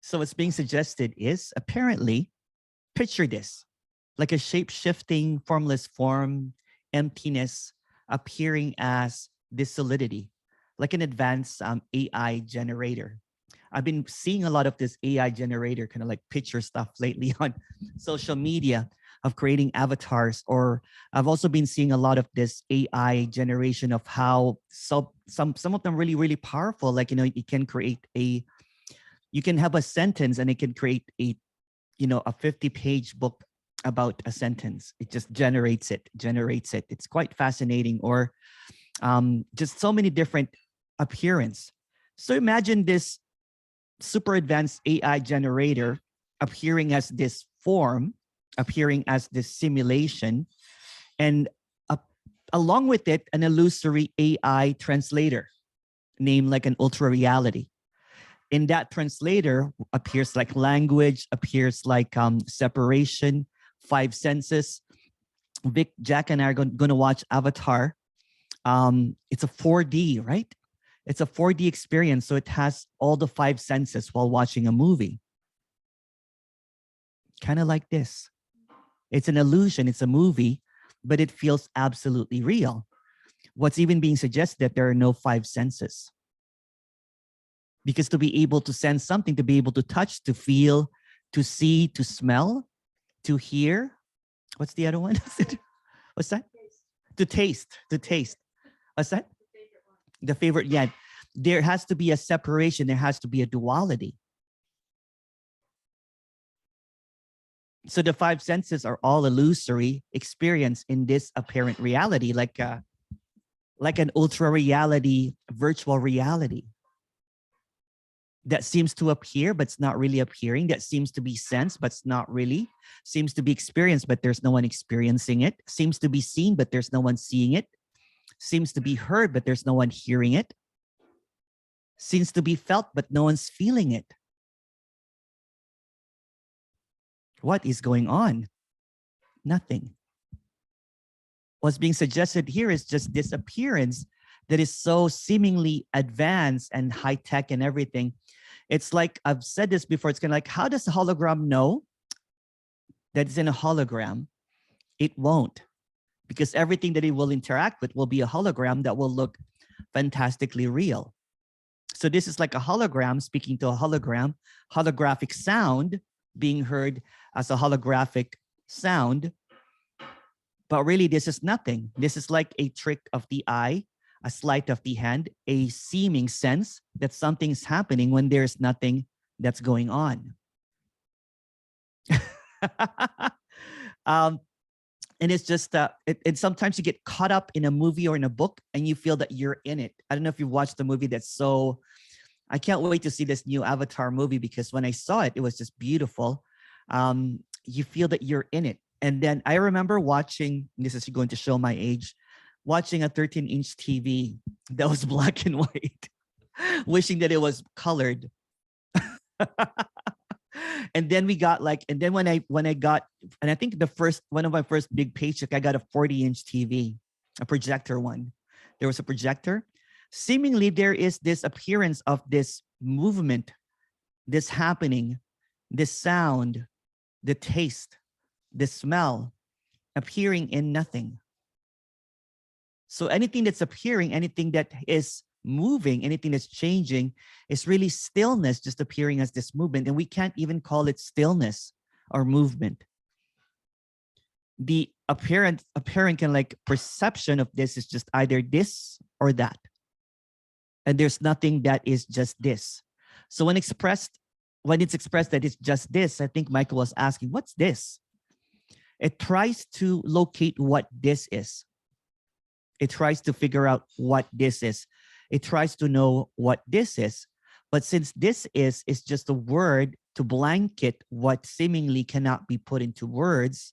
So what's being suggested is apparently, picture this, like a shape-shifting, formless form, emptiness appearing as this solidity, like an advanced AI generator. I've been seeing a lot of this AI generator kind of like picture stuff lately on social media of creating avatars, or I've also been seeing a lot of this AI generation of how some of them really, really powerful. Like, you know, you can have a sentence and it can create a 50-page book about a sentence. It just generates it. It's quite fascinating. Or just so many different appearance. So imagine this super advanced AI generator appearing as this form, appearing as this simulation, and along with it, an illusory AI translator named like an ultra reality. In that translator appears like language, appears like separation, five senses. Vic, Jack, and I are going to watch Avatar. It's a 4D, right? It's a 4D experience, so it has all the five senses while watching a movie. Kind of like this. It's an illusion, it's a movie, but it feels absolutely real. What's even being suggested that there are no five senses. Because to be able to sense something, to be able to touch, to feel, to see, to smell, to hear. What's the other one? What's that? To taste. What's that? The favorite, yeah. There has to be a separation. There has to be a duality. So the five senses are all illusory experience in this apparent reality, like an ultra reality, virtual reality that seems to appear, but it's not really appearing. That seems to be sensed, but it's not really. Seems to be experienced, but there's no one experiencing it. Seems to be seen, but there's no one seeing it. Seems to be heard, but there's no one hearing it. Seems to be felt, but no one's feeling it. What is going on? Nothing. What's being suggested here is just this appearance that is so seemingly advanced and high-tech and everything. It's like, I've said this before, it's kind of like, how does a hologram know that it's in a hologram? It won't, because everything that it will interact with will be a hologram that will look fantastically real. So this is like a hologram speaking to a hologram, holographic sound being heard as a holographic sound. But really, this is nothing. This is like a trick of the eye, a sleight of the hand, a seeming sense that something's happening when there's nothing that's going on. And it's just, and sometimes you get caught up in a movie or in a book and you feel that you're in it. I don't know if you've watched the movie that's so, I can't wait to see this new Avatar movie, because when I saw it, it was just beautiful. You feel that you're in it. And then I remember watching, this is going to show my age, watching a 13-inch TV that was black and white, wishing that it was colored. And then we got like, and then when I got, and I think one of my first big paycheck, I got a 40-inch TV, a projector one. There was a projector. Seemingly there is this appearance of this movement, this happening, this sound, the taste, the smell appearing in nothing. So anything that's appearing, anything that is moving, anything that's changing is really stillness, just appearing as this movement. And we can't even call it stillness or movement. The apparent kind of like perception of this is just either this or that. And there's nothing that is just this. So when it's expressed that it's just this, I think Michael was asking, what's this? It tries to locate what this is. It tries to figure out what this is. It tries to know what this is. But since this is just a word to blanket what seemingly cannot be put into words,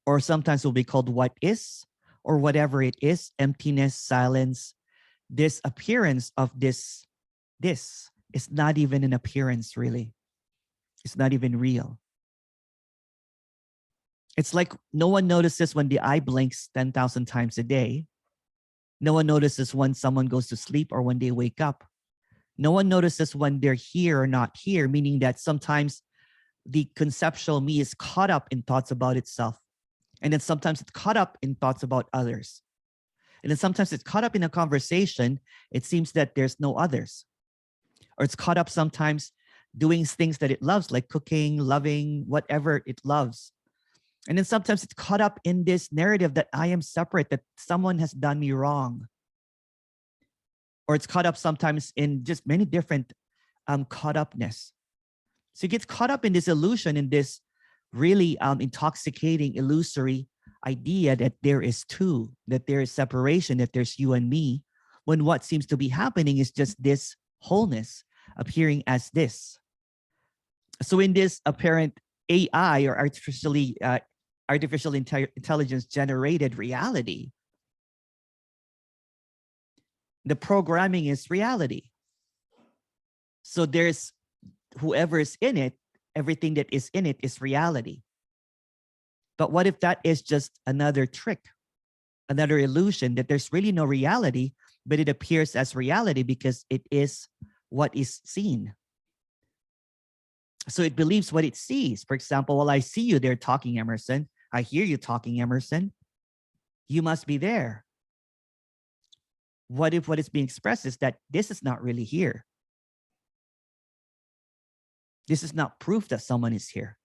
or sometimes will be called what is, or whatever it is, emptiness, silence, this appearance of this is not even an appearance, really. It's not even real. It's like no one notices when the eye blinks 10,000 times a day. No one notices when someone goes to sleep or when they wake up. No one notices when they're here or not here, meaning that sometimes the conceptual me is caught up in thoughts about itself. And then sometimes it's caught up in thoughts about others. And then sometimes it's caught up in a conversation. It seems that there's no others. Or it's caught up sometimes doing things that it loves, like cooking, loving, whatever it loves. And then sometimes it's caught up in this narrative that I am separate, that someone has done me wrong. Or it's caught up sometimes in just many different caught upness. So it gets caught up in this illusion, in this really intoxicating, illusory idea that there is two, that there is separation, that there's you and me, when what seems to be happening is just this wholeness appearing as this. So in this apparent AI, or artificial intelligence generated reality, the programming is reality. So there's whoever is in it, everything that is in it is reality. But what if that is just another trick, another illusion, that there's really no reality, but it appears as reality because it is what is seen? So it believes what it sees. For example, well, I see you there talking, Emerson. I hear you talking, Emerson. You must be there. What if what is being expressed is that this is not really here? This is not proof that someone is here.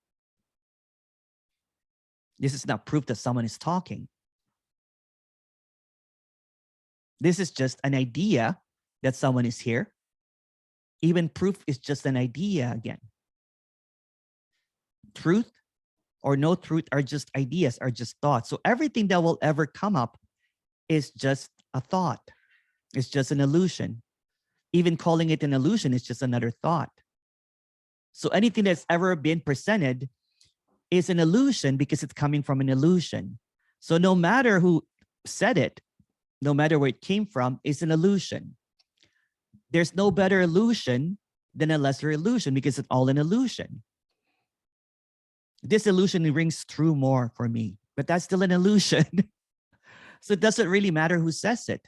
This is not proof that someone is talking. This is just an idea that someone is here. Even proof is just an idea again. Truth or no truth are just ideas, are just thoughts. So everything that will ever come up is just a thought. It's just an illusion. Even calling it an illusion is just another thought. So anything that's ever been presented is an illusion because it's coming from an illusion. So no matter who said it, no matter where it came from, it's an illusion. There's no better illusion than a lesser illusion because it's all an illusion. This illusion rings true more for me, but that's still an illusion. So it doesn't really matter who says it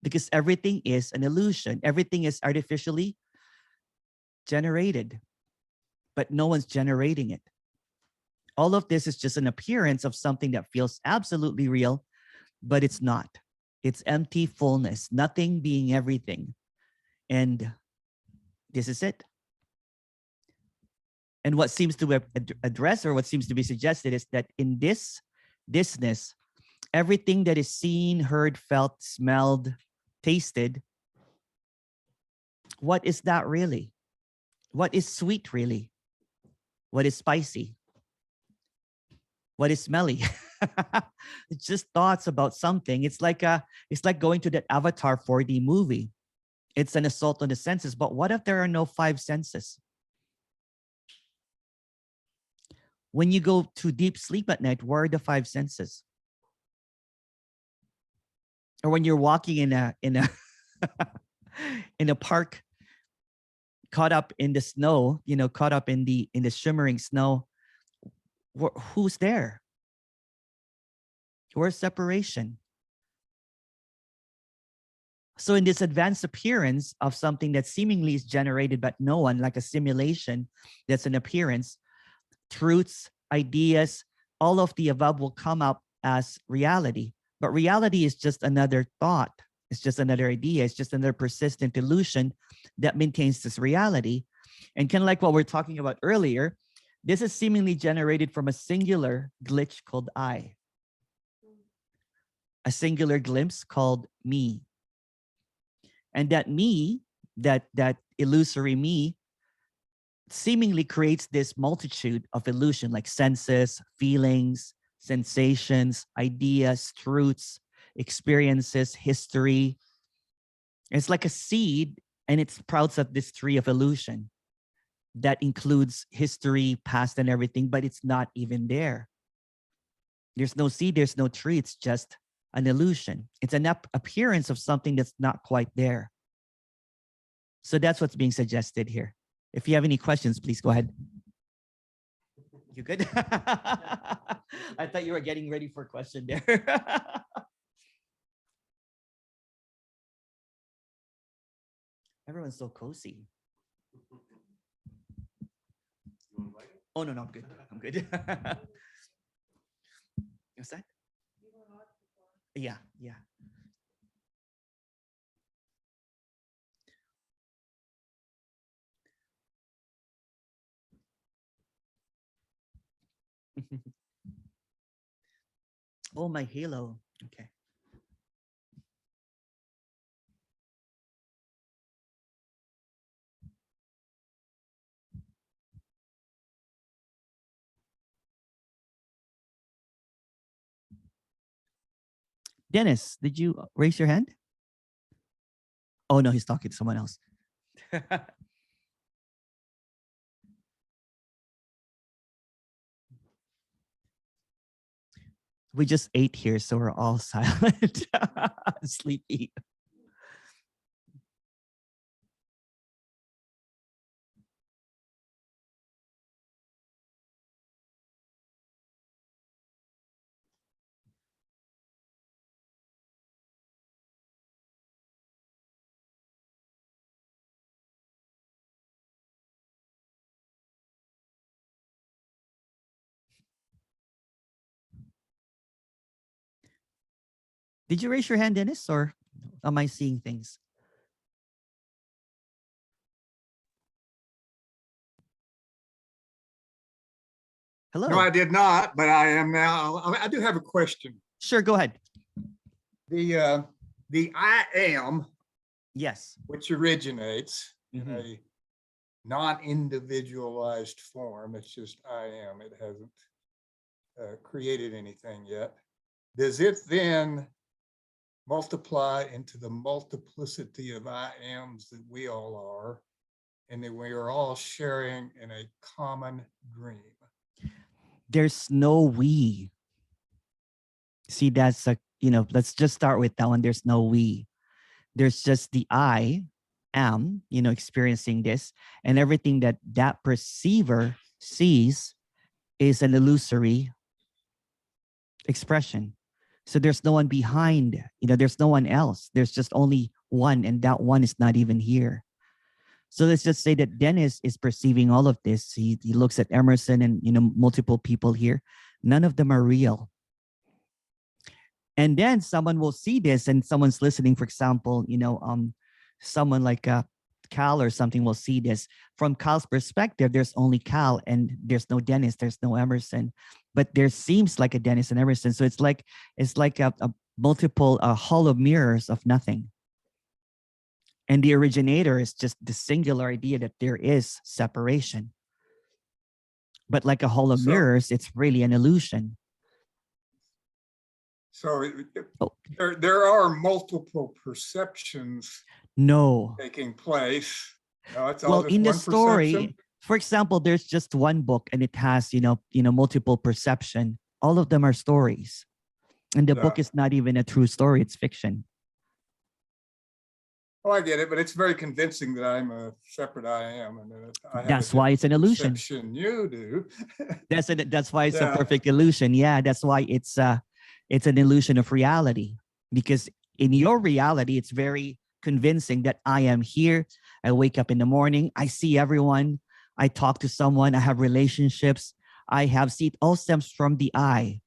because everything is an illusion. Everything is artificially generated, but no one's generating it. All of this is just an appearance of something that feels absolutely real, but it's not. It's empty fullness, nothing being everything. And this is it. And what seems to address, or what seems to be suggested, is that in thisness, everything that is seen, heard, felt, smelled, tasted, what is that really? What is sweet really? What is spicy? What is smelly? It's just thoughts about something. It's like going to that Avatar 4D movie. It's an assault on the senses. But what if there are no five senses? When you go to deep sleep at night, where are the five senses? Or when you're walking in a in a park, caught up in the snow, caught up in the shimmering snow, who's there? Where's separation? So in this advanced appearance of something that seemingly is generated by no one, like a simulation that's an appearance, truths, ideas, all of the above will come up as reality. But reality is just another thought. It's just another idea. It's just another persistent illusion that maintains this reality. And kind of like what we're talking about earlier, this is seemingly generated from a singular glitch called I. A singular glimpse called me. And that me, that illusory me, seemingly creates this multitude of illusion, like senses, feelings, sensations, ideas, truths, experiences, history. It's like a seed, and it sprouts up this tree of illusion that includes history, past, and everything, but it's not even there. There's no seed, there's no tree, it's just an illusion. It's an appearance of something that's not quite there. So that's what's being suggested here. If you have any questions, please go ahead. You good? I thought you were getting ready for a question there. Everyone's so cozy. Oh, no, no, I'm good. I'm good. What's that? Yeah, yeah. Oh, my halo. Okay. Dennis, did you raise your hand? Oh, no, he's talking to someone else. We just ate here, so we're all silent, sleepy. Did you raise your hand, Dennis, or am I seeing things? Hello. No, I did not, but I am now. I do have a question. Sure, go ahead. The I am, Yes. which originates in a non-individualized form. It's just I am. It hasn't created anything yet. Does it then multiply into the multiplicity of I ams that we all are, and that we are all sharing in a common dream? There's no we. See, that's a, let's just start with that one. There's no we. There's just the I am, experiencing this, and everything that perceiver sees is an illusory expression. So there's no one behind, there's no one else. There's just only one, and that one is not even here. So let's just say that Dennis is perceiving all of this. He looks at Emerson and multiple people here. None of them are real. And then someone will see this, and someone's listening, for example, someone like Cal or something will see this. From Cal's perspective, there's only Cal, and there's no Dennis, there's no Emerson, but there seems like a Dennis and Emerson. So it's like a multiple hollow mirrors of nothing. And the originator is just the singular idea that there is separation. But like a hollow mirrors, it's really an illusion. So there are multiple perceptions taking place. No, it's all in the story, perception. For example, there's just one book and it has, multiple perception. All of them are stories. And the book is not even a true story, it's fiction. Oh, I get it, but it's very convincing that I'm a separate I am, and that's why it's an illusion. You do. That's why it's a perfect illusion. Yeah, that's why it's an illusion of reality. Because in your reality, it's very convincing that I am here. I wake up in the morning, I see everyone, I talk to someone, I have relationships, it all stems from the I.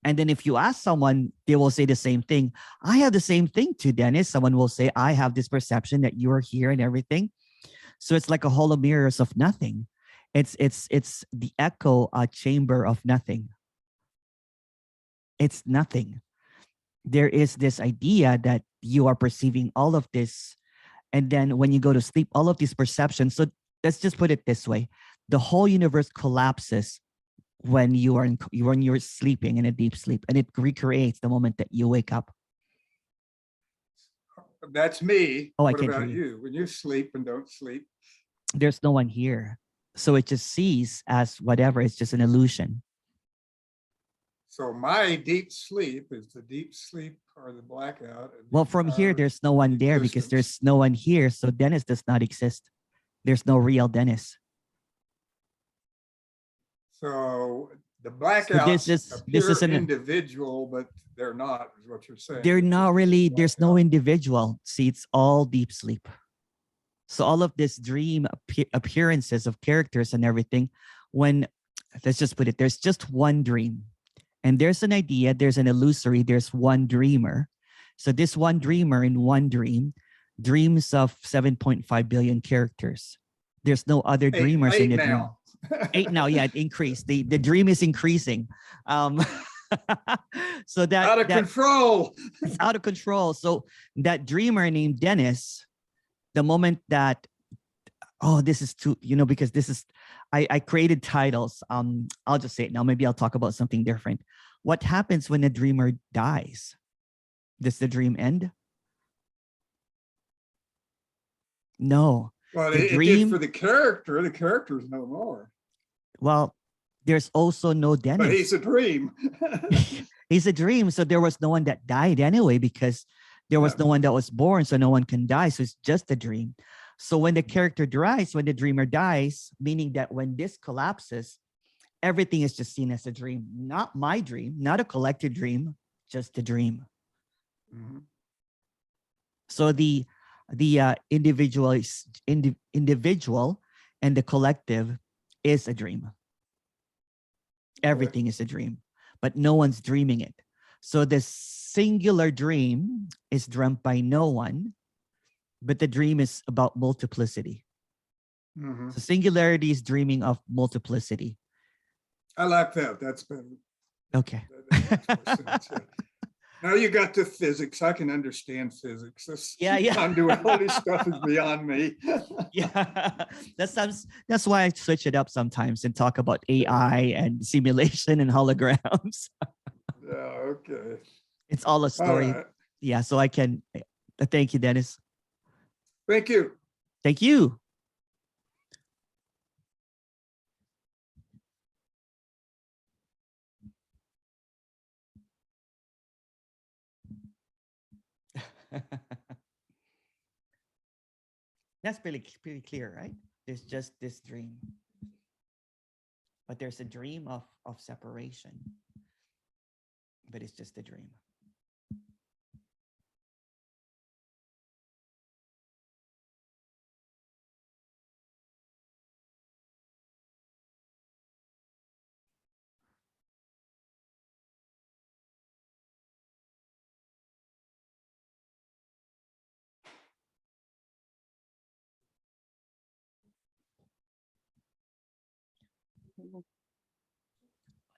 And then if you ask someone, they will say the same thing. I have the same thing too, Dennis. Someone will say, I have this perception that you are here and everything. So it's like a hollow mirrors of nothing. It's the echo chamber of nothing. It's nothing. There is this idea that you are perceiving all of this. And then when you go to sleep, all of these perceptions. So let's just put it this way. The whole universe collapses when you're sleeping in a deep sleep, and it recreates the moment that you wake up. That's me. Oh, what about you? When you sleep and don't sleep? There's no one here. So it just sees as whatever, it's just an illusion. So my deep sleep is the deep sleep or the blackout. Well, from here, there's no one there because there's no one here. So Dennis does not exist. There's no real Dennis. So The So blackouts this is appear an individual, but they're not, is what you're saying. they're They're just not really, there's no blackout. individual. See, it's all deep sleep. So all of this dream appearances of characters and everything, when, let's just put it, there's just one dream. And there's an idea, there's an illusory, there's one dreamer. So this one dreamer in one dream dreams of 7.5 billion characters. There's no other dreamers in Eight the dream. now. 8 now, yeah, it increased. The dream is increasing. So Out of control. it's out of control. So that dreamer named Dennis, the moment that, oh, this is too, because this is, I created titles. I'll just say it now. Maybe I'll talk about something different. What happens when a dreamer dies? Does the dream end? No. Well, The it did for dream, the character. The character is no more. well, there's also no Dennis. But he's a dream. He's a dream. So there was no one that died anyway, because there was no one that was born. So no one can die. So it's just a dream. So when the character dies, when the dreamer dies, meaning that when this collapses, everything is just seen as a dream, not my dream, not a collective dream, just a dream. Mm-hmm. So the individual and the collective is a dream. Everything is a dream, but no one's dreaming it. So the singular dream is dreamt by no one, but the dream is about multiplicity. Mm-hmm. So singularity is dreaming of multiplicity. I like that. That's better. Okay. That makes more sense, yeah. Now you got to physics. I can understand physics. This non-duality stuff is beyond me. Yeah, that's why I switch it up sometimes and talk about AI and simulation and holograms. Yeah, okay. It's all a story. All right. Yeah, so I can. Thank you, Dennis. Thank you. Thank you. That's pretty clear, right? There's just this dream, but there's a dream of separation, but it's just a dream.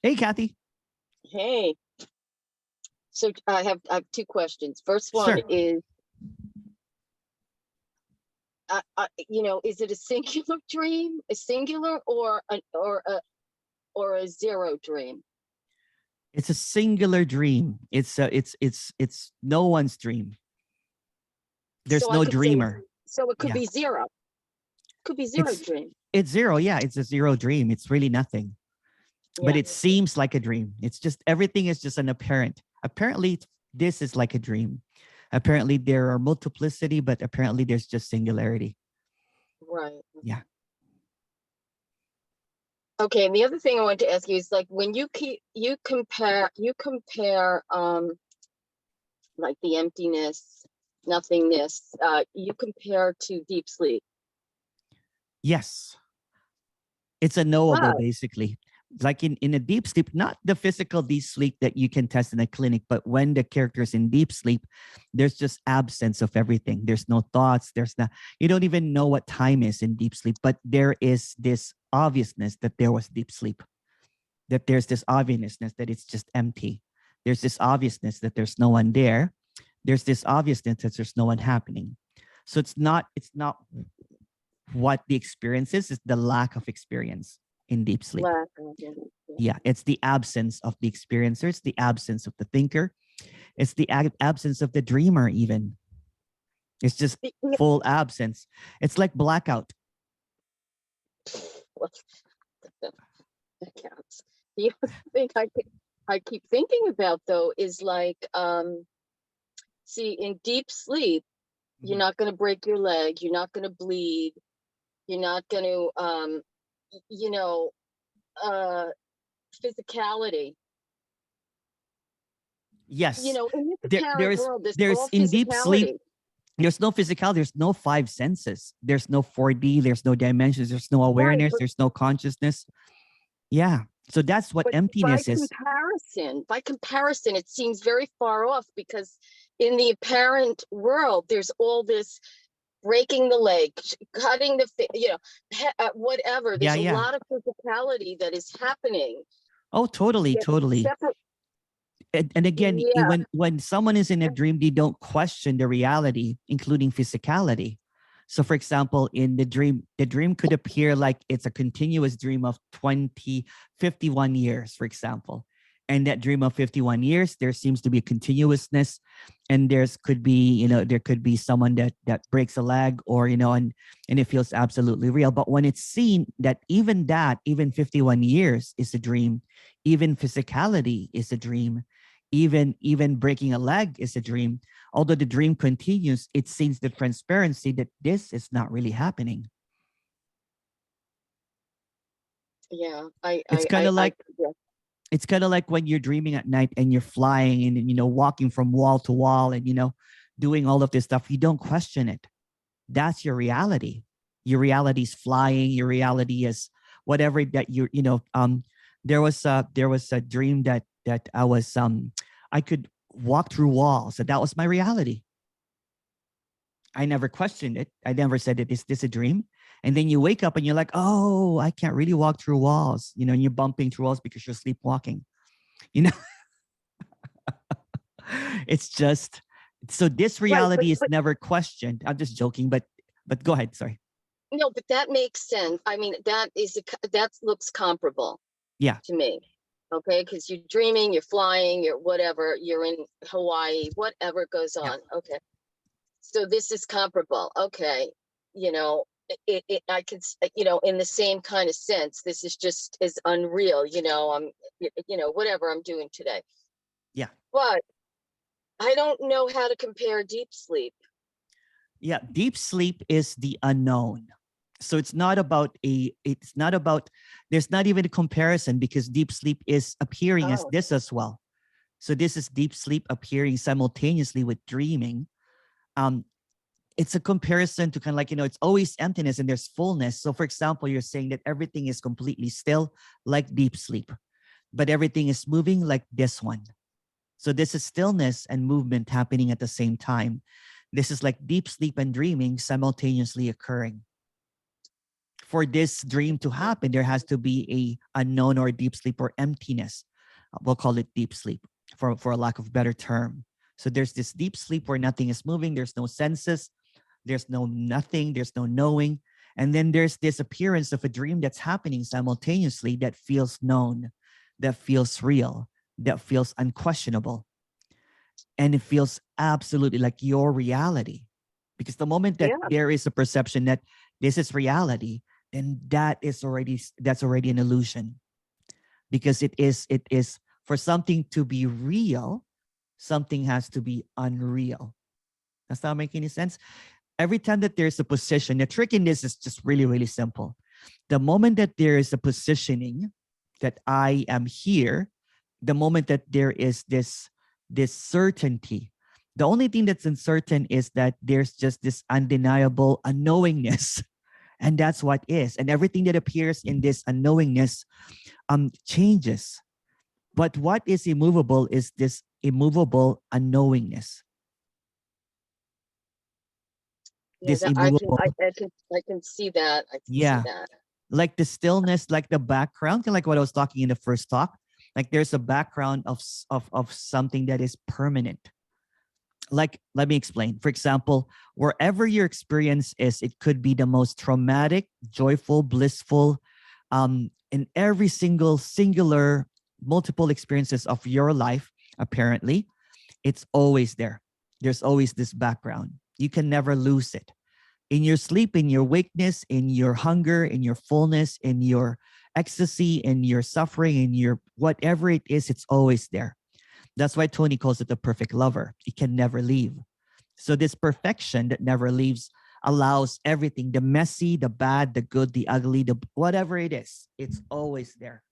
Hey, Kathy. Hey, so I have two questions. First one Sure. is, is it a singular dream, a singular, or a zero dream? It's a singular dream. It's no one's dream. There's So no dreamer. So it could be zero. Could be zero dream. It's zero. Yeah, it's a zero dream. It's really nothing. But it seems like a dream. It's just, everything is just an apparent. Apparently, this is like a dream. Apparently, there are multiplicity, but apparently there's just singularity. Right. Yeah. Okay, and the other thing I wanted to ask you is, like, when you compare like the emptiness, nothingness, you compare to deep sleep. Yes. It's a knowable, Wow. basically. Like in a deep sleep, not the physical deep sleep that you can test in a clinic, but when the character's in deep sleep, there's just absence of everything. There's no thoughts. You don't even know what time is in deep sleep, but there is this obviousness that there was deep sleep, that there's this obviousness that it's just empty. There's this obviousness that there's no one there. There's this obviousness that there's no one happening. So it's not what the experience is, it's the lack of experience in deep sleep. Yeah, it's the absence of the experiencer. It's the absence of the thinker. It's the absence of the dreamer even. It's just full absence. It's like blackout. The other thing I keep thinking about, though, is like, see, in deep sleep, you're not going to break your leg. You're not going to bleed. You're not going to, physicality. Yes. You know, in this There, apparent world, there's there's all in deep sleep, physicality. there's no physicality, there's no five senses, there's no 4D, there's no dimensions, there's no Right, awareness, but there's no consciousness. Yeah. So that's what But emptiness is. by comparison, it seems very far off, because in the apparent world, there's all this breaking the leg, cutting the, whatever. Yeah, There's a yeah. lot of physicality that is happening. Oh, totally, Yet totally. separate, And again, yeah, when someone is in a dream, they don't question the reality, including physicality. So for example, in the dream could appear like it's a continuous dream of 51 years, for example. And that dream of 51 years, there seems to be a continuousness. And could be, there could be someone that breaks a leg, or, and it feels absolutely real. But when it's seen that even 51 years is a dream, even physicality is a dream, even breaking a leg is a dream. Although the dream continues, it seems the transparency that this is not really happening. yeah. It's kind of like Yeah. it's kind of like when you're dreaming at night and you're flying and walking from wall to wall and doing all of this stuff. You don't question it. That's your reality. Your reality is flying. Your reality is whatever that there was a dream that I was I could walk through walls. So that was my reality. I never questioned it. I never said, is this a dream? And then you wake up and you're like, oh, I can't really walk through walls, and you're bumping through walls because you're sleepwalking. It's just, so this reality is never questioned. I'm just joking, but go ahead. Sorry. No, but that makes sense. I mean, that looks comparable. Yeah. To me. Okay, because you're dreaming, you're flying, you're whatever, you're in Hawaii, whatever goes on. Yeah. Okay. So this is comparable. Okay. I could, in the same kind of sense, this is just as unreal, I'm, whatever I'm doing today. Yeah. But I don't know how to compare deep sleep. Yeah. Deep sleep is the unknown. So there's not even a comparison, because deep sleep is appearing as this as well. So this is deep sleep appearing simultaneously with dreaming. It's a comparison to kind of like, it's always emptiness and there's fullness. So for example, you're saying that everything is completely still like deep sleep, but everything is moving like this one. So this is stillness and movement happening at the same time. This is like deep sleep and dreaming simultaneously occurring. For this dream to happen, there has to be a unknown or deep sleep or emptiness. We'll call it deep sleep for a lack of better term. So there's this deep sleep where nothing is moving. There's no senses. There's no nothing. There's no knowing. And then there's this appearance of a dream that's happening simultaneously that feels known, that feels real, that feels unquestionable. And it feels absolutely like your reality. Because the moment that there is a perception that this is reality, then that's already an illusion. Because it is for something to be real, something has to be unreal. Does that make any sense? Every time that there's a position, the trick in this is just really, really simple. The moment that there is a positioning that I am here, the moment that there is this certainty, the only thing that's uncertain is that there's just this undeniable unknowingness. And that's what is. And everything that appears in this unknowingness changes. But what is immovable is this immovable unknowingness. Yeah, This immovable. I can see that. I can see that. Like the stillness, like the background, like what I was talking in the first talk. Like there's a background of something that is permanent. Like, let me explain. For example, wherever your experience is, it could be the most traumatic, joyful, blissful, in every singular multiple experiences of your life, apparently, it's always there. There's always this background. You can never lose it. In your sleep, in your wakeness, in your hunger, in your fullness, in your ecstasy, in your suffering, in your whatever it is, it's always there. That's why Tony calls it the perfect lover. It can never leave. So this perfection that never leaves allows everything, the messy, the bad, the good, the ugly, the whatever it is, it's always there.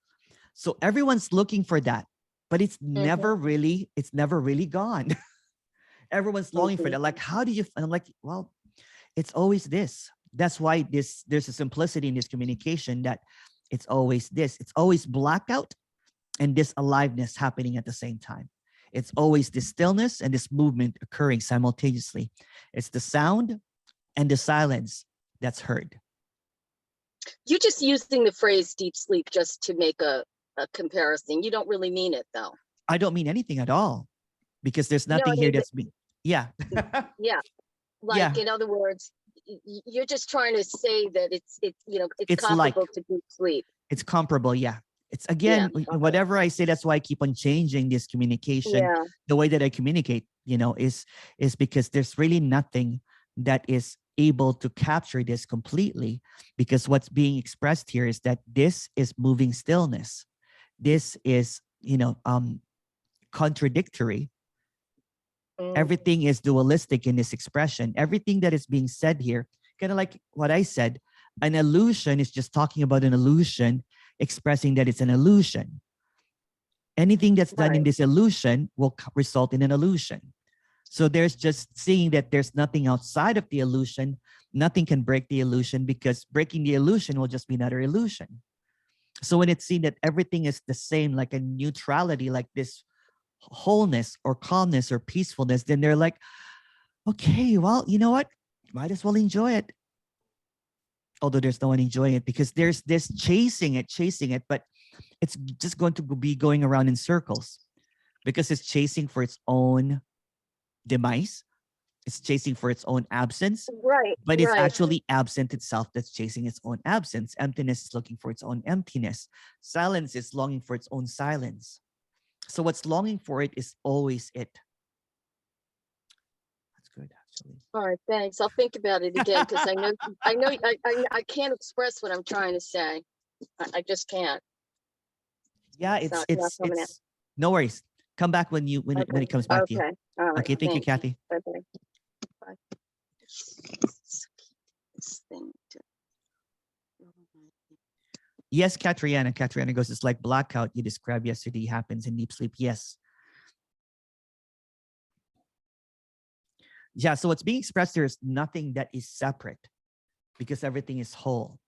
So everyone's looking for that, but it's Mhm. never really gone. Everyone's longing for Mhm. that. Like, how do you, and I'm like, well, it's always this. That's why there's a simplicity in this communication, that it's always this. It's always blackout and this aliveness happening at the same time. It's always this stillness and this movement occurring simultaneously. It's the sound and the silence that's heard. You're just using the phrase deep sleep just to make a comparison. You don't really mean it though. I don't mean anything at all, because there's No, nothing I here mean, that's me. Yeah. yeah. Yeah. Like, in other words, you're just trying to say that it's It's like, comparable to deep sleep. it's comparable. Yeah. It's Yeah. again, Okay. whatever I say, that's why I keep on changing this communication. Yeah. The way that I communicate, is because there's really nothing that is able to capture this completely, because what's being expressed here is that this is moving stillness. This is, contradictory. Mm. Everything is dualistic in this expression. Everything that is being said here, kind of like what I said, an illusion is just talking about an illusion, expressing that it's an illusion. Anything that's done in Right. this illusion will result in an illusion. So there's just seeing that there's nothing outside of the illusion. Nothing can break the illusion, because breaking the illusion will just be another illusion. So when it's seen that everything is the same, like a neutrality, like this wholeness or calmness or peacefulness, then they're like, okay, well, you know what? Might as well enjoy it. Although there's no one enjoying it, because there's this chasing it, but it's just going to be going around in circles, because it's chasing for its own demise. It's chasing for its own absence, Right. but it's Right. actually absent itself that's chasing its own absence. Emptiness is looking for its own emptiness. Silence is longing for its own silence. So what's longing for it is always it. That's good, actually. All right. Thanks. I'll think about it again, because I can't express what I'm trying to say. I just can't. Yeah, It's not coming out. it's no worries. Come back when it comes back to you. Okay. All right. Okay, thank you, Thanks. Kathy. Bye-bye. Bye. This thing to- Yes, Katriana. Katriana goes, it's like blackout you described yesterday happens in deep sleep. Yes. Yeah, so what's being expressed there is nothing that is separate, because everything is whole.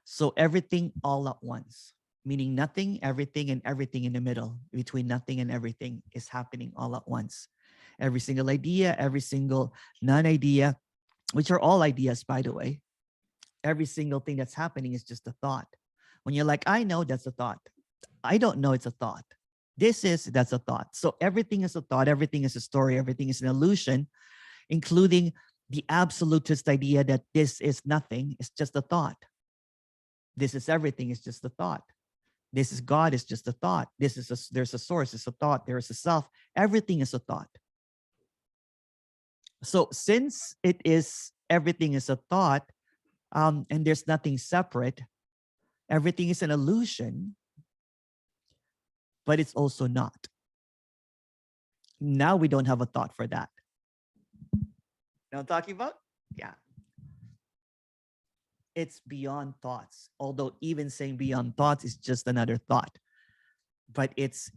So everything all at once, meaning nothing, everything, and everything in the middle, between nothing and everything, is happening all at once. Every single idea, every single non-idea, which are all ideas, by the way, every single thing that's happening is just a thought. When you're like, I know that's a thought. I don't know it's a thought. That's a thought. So everything is a thought. Everything is a story. Everything is an illusion, including the absolutist idea that this is nothing. It's just a thought. This is everything. It's just a thought. This is God. It's just a thought. There's a source. It's a thought. There is a self. Everything is a thought. So since everything is a thought, and there's nothing separate, everything is an illusion, but it's also not. Now we don't have a thought for that. You know what I'm talking about? Yeah. It's beyond thoughts. Although even saying beyond thoughts is just another thought. But it's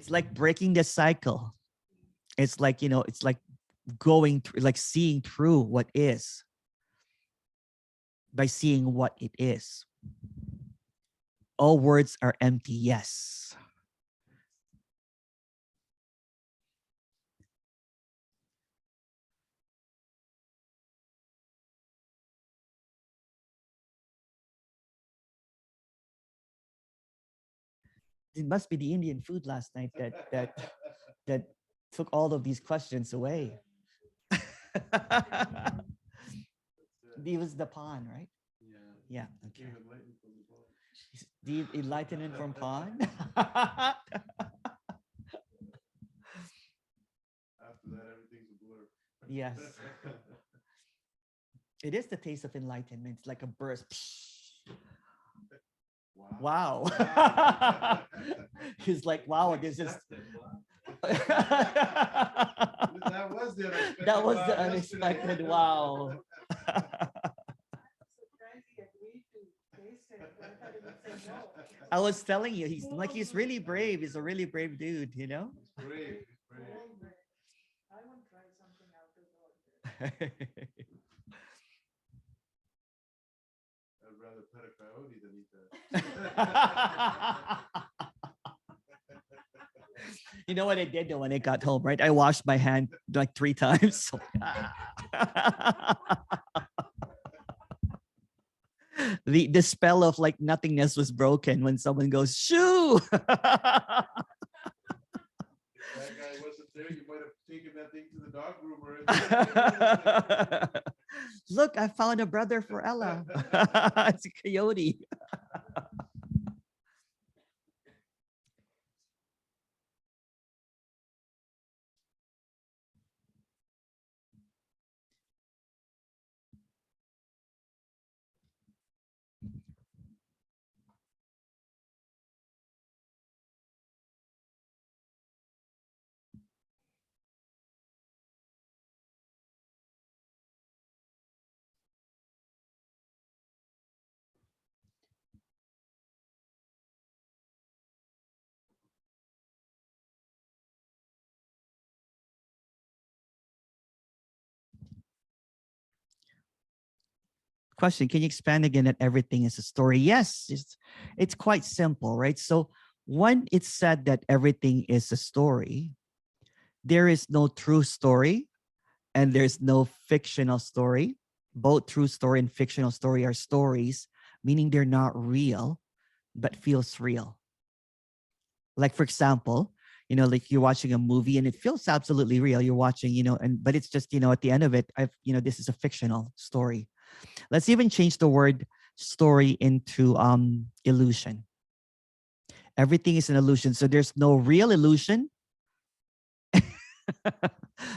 like breaking the cycle. It's like, it's like going through, like seeing through what is by seeing what it is. All words are empty, yes. It must be the Indian food last night that took all of these questions away. It was the pawn, right? Yeah. Okay. The enlightenment from pawn. After that, everything's a blur. Yes. It is the taste of enlightenment. It's like a burst. Wow. He's like, wow, this is. That was the unexpected wow. I was telling you, he's really brave. He's a really brave dude, you know? Brave, brave. I want to try something out of the ordinary. I'd rather pet a coyote than eat that. You know what I did though when I got home, right? I washed my hand like 3 times. The spell of like nothingness was broken when someone goes, shoo. If that guy wasn't there, you might have taken that thing to the dog groomer. Look, I found a brother for Ella. It's a coyote. Question, can you expand again that everything is a story? Yes, it's quite simple, right? So when it's said that everything is a story, there is no true story and there's no fictional story. Both true story and fictional story are stories, meaning they're not real, but feels real. Like for example, like you're watching a movie and it feels absolutely real. You're watching, but it's just, at the end of it, this is a fictional story. Let's even change the word story into illusion. Everything is an illusion. So there's no real illusion.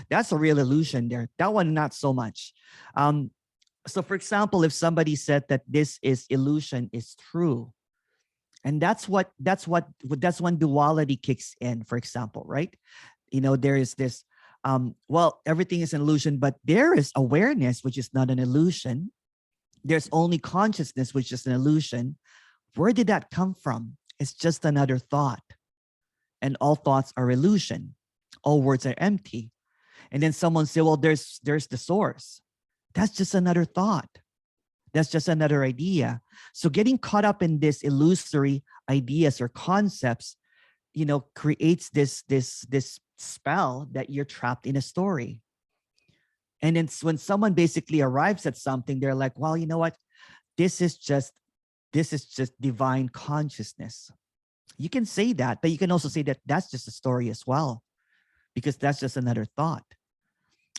That's a real illusion there. That one, not so much. So for example, if somebody said that this is illusion is true, and that's when duality kicks in, for example, right? There is this, well, everything is an illusion, but there is awareness, which is not an illusion. There's only consciousness, which is an illusion. Where did that come from? It's just another thought. And all thoughts are illusion. All words are empty. And then someone say, well, there's the source. That's just another thought. That's just another idea. So getting caught up in this illusory ideas or concepts, creates this spell that you're trapped in a story. And then when someone basically arrives at something, they're like, well, you know what? This is just divine consciousness. You can say that, but you can also say that that's just a story as well, because that's just another thought.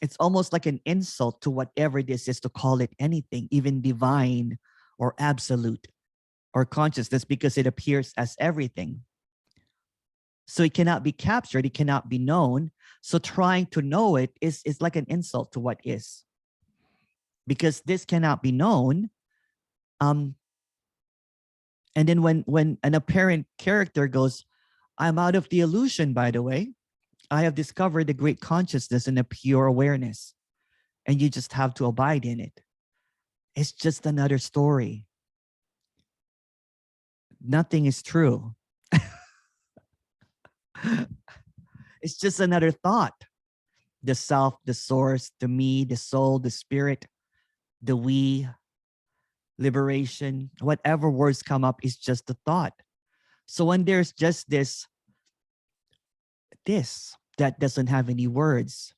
It's almost like an insult to whatever this is to call it anything, even divine or absolute or consciousness, because it appears as everything. So it cannot be captured, it cannot be known. So trying to know it is like an insult to what is. Because this cannot be known. And then when an apparent character goes, I'm out of the illusion, by the way. I have discovered the great consciousness and a pure awareness. And you just have to abide in it. It's just another story. Nothing is true. It's just another thought. The self, the source, the me, the soul, the spirit, the we, liberation, whatever words come up is just a thought. So when there's just this that doesn't have any words,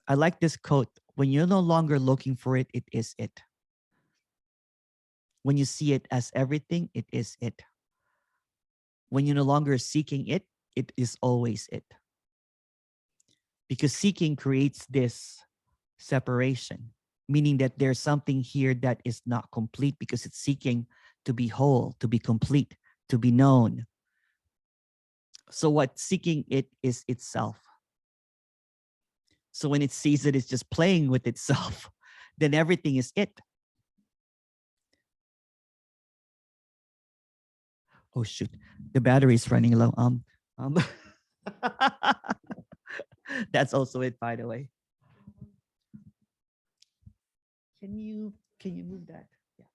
I like this quote. When you're no longer looking for it, it is it. When you see it as everything, it is it. When you're no longer seeking it, it is always it. Because seeking creates this separation, meaning that there's something here that is not complete because it's seeking to be whole, to be complete, to be known. So what seeking it is itself. So when it sees that it's just playing with itself, then everything is it. Oh shoot, the battery is running low. That's also it, by the way. Can you Can you move that? Yeah.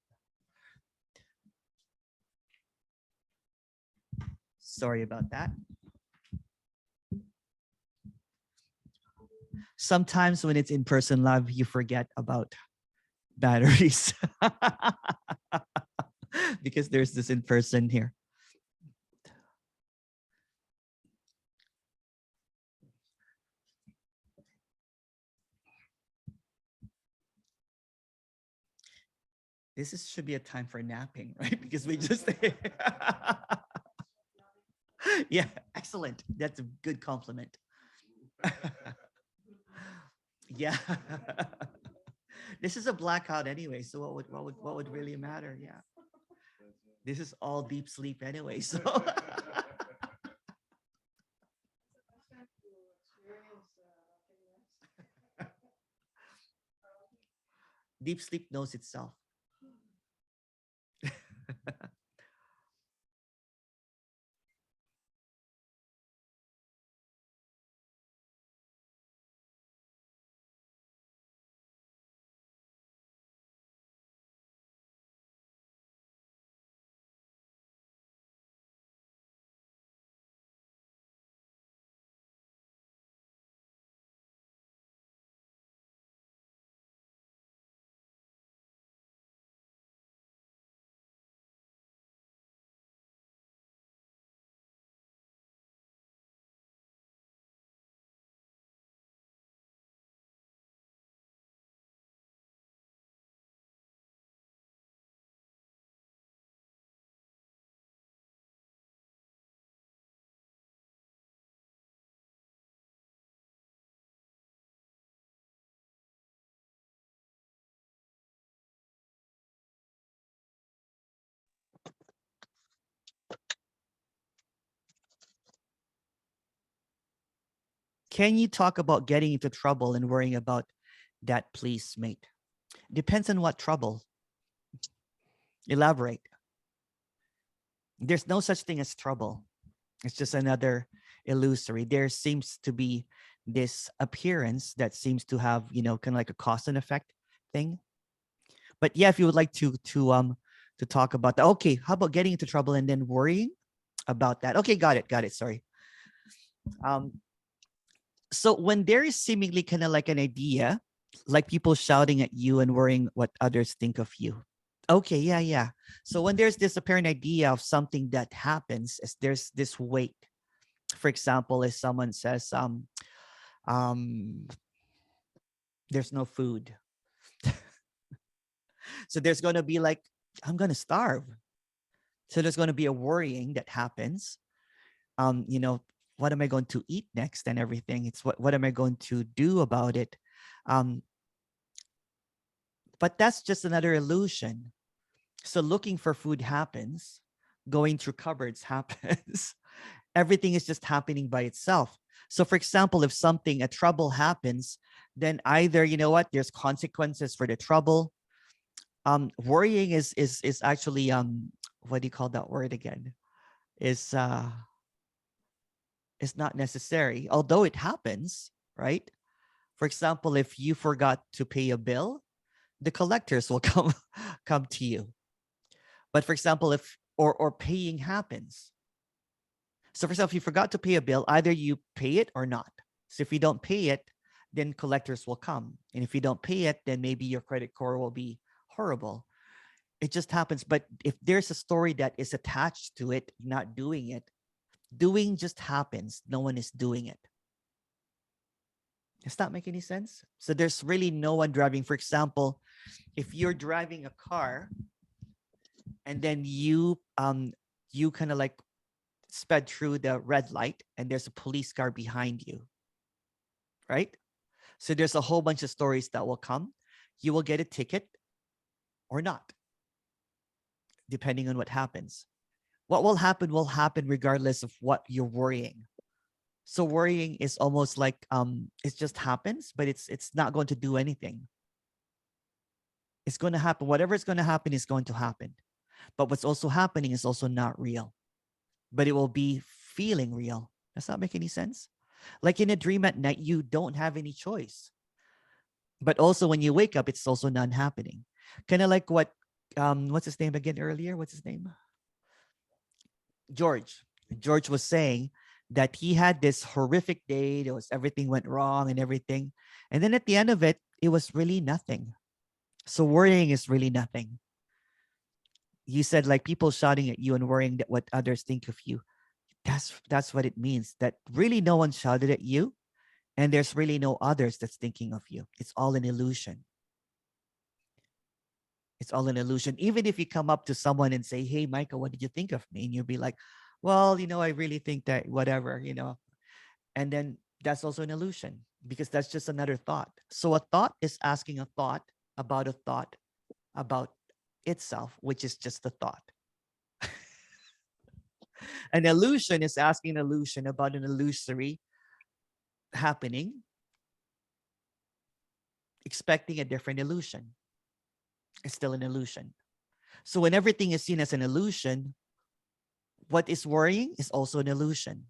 Sorry about that. Sometimes when it's in-person live, you forget about batteries because there's this in-person here. Should be a time for napping, right? Because we just yeah, excellent. That's a good compliment. Yeah. This is a blackout anyway, so what would really matter? Yeah. This is all deep sleep anyway, so deep sleep knows itself. Can you talk about getting into trouble and worrying about that, please, mate? Depends on what trouble. Elaborate. There's no such thing as trouble. It's just another illusory. There seems to be this appearance that seems to have, kind of like a cause and effect thing. But yeah, if you would like to talk about that. Okay, how about getting into trouble and then worrying about that? Okay, got it. Sorry. So when there is seemingly kind of like an idea, like people shouting at you and worrying what others think of you. Okay, yeah. So when there's this apparent idea of something that happens, is there's this weight. For example, if someone says, there's no food. So there's going to be like, I'm going to starve. So there's going to be a worrying that happens. What am I going to eat next and everything? It's what am I going to do about it? But that's just another illusion. So looking for food happens. Going through cupboards happens. Everything is just happening by itself. So for example, if a trouble happens, then either, there's consequences for the trouble. Worrying is actually, what do you call that word again? Is not necessary, although it happens, right? For example, if you forgot to pay a bill, the collectors will come to you. But for example, if paying happens. So for example, if you forgot to pay a bill, either you pay it or not. So if you don't pay it, then collectors will come. And if you don't pay it, then maybe your credit score will be horrible. It just happens. But if there's a story that is attached to it, not doing it, doing just happens. No one is doing it. Does that make any sense? So there's really no one driving. For example, if you're driving a car and then you kind of like sped through the red light and there's a police car behind you, right? So there's a whole bunch of stories that will come. You will get a ticket or not, depending on what happens. What will happen regardless of what you're worrying. So worrying is almost like it just happens, but it's not going to do anything. It's going to happen. Whatever is going to happen is going to happen. But what's also happening is also not real. But it will be feeling real. Does that make any sense? Like in a dream at night, you don't have any choice. But also when you wake up, it's also not happening. Kind of like what, what's his name again earlier? What's his name? George. George was saying that he had this horrific day. There was everything went wrong and everything. And then at the end of it, it was really nothing. So worrying is really nothing. You said like people shouting at you and worrying that what others think of you. That's what it means. That really no one shouted at you, and there's really no others that's thinking of you. It's all an illusion. It's all an illusion. Even if you come up to someone and say, "Hey, Michael, what did you think of me?" And you'll be like, "Well, I really think that whatever, And then that's also an illusion because that's just another thought. So a thought is asking a thought about itself, which is just a thought. An illusion is asking an illusion about an illusory happening, expecting a different illusion. It's still an illusion. So when everything is seen as an illusion, what is worrying is also an illusion.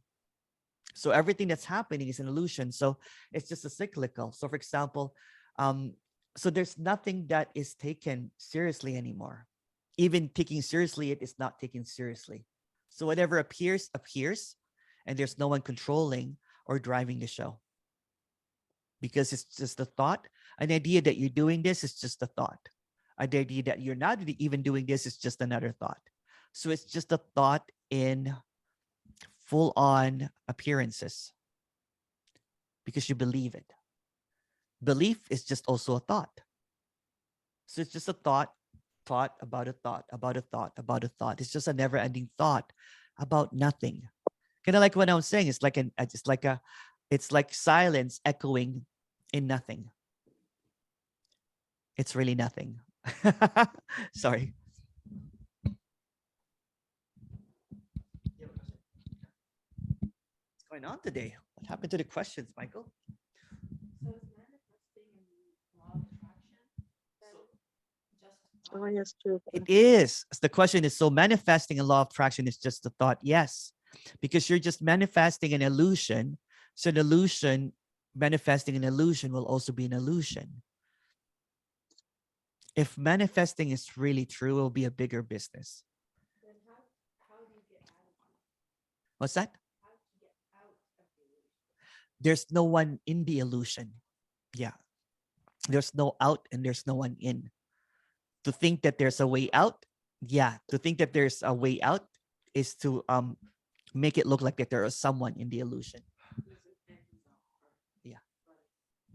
So everything that's happening is an illusion. So it's just a cyclical. So for example, so there's nothing that is taken seriously anymore. Even taking seriously, it is not taken seriously. So whatever appears, and there's no one controlling or driving the show. Because it's just a thought. An idea that you're doing this is just a thought. An idea that you're not even doing this is just another thought. So it's just a thought in full-on appearances because you believe it. Belief is just also a thought. So it's just a thought about a thought, about a thought, about a thought. It's just a never-ending thought about nothing. Kind of like what I was saying. It's like silence echoing in nothing. It's really nothing. Sorry. What's going on today? What happened to the questions, Michael? So is manifesting in law of attraction then just Oh, yes, true. It is. The question is, so manifesting a law of attraction is just a thought? Yes, because you're just manifesting an illusion. So an illusion, manifesting an illusion will also be an illusion. If manifesting is really true, it will be a bigger business. then how do you get out of it? What's that? How do you get out of the illusion? There's no one in the illusion. Yeah. There's no out and there's no one in. To think that there's a way out, yeah. To think that there's a way out is to make it look like that there is someone in the illusion. Yeah.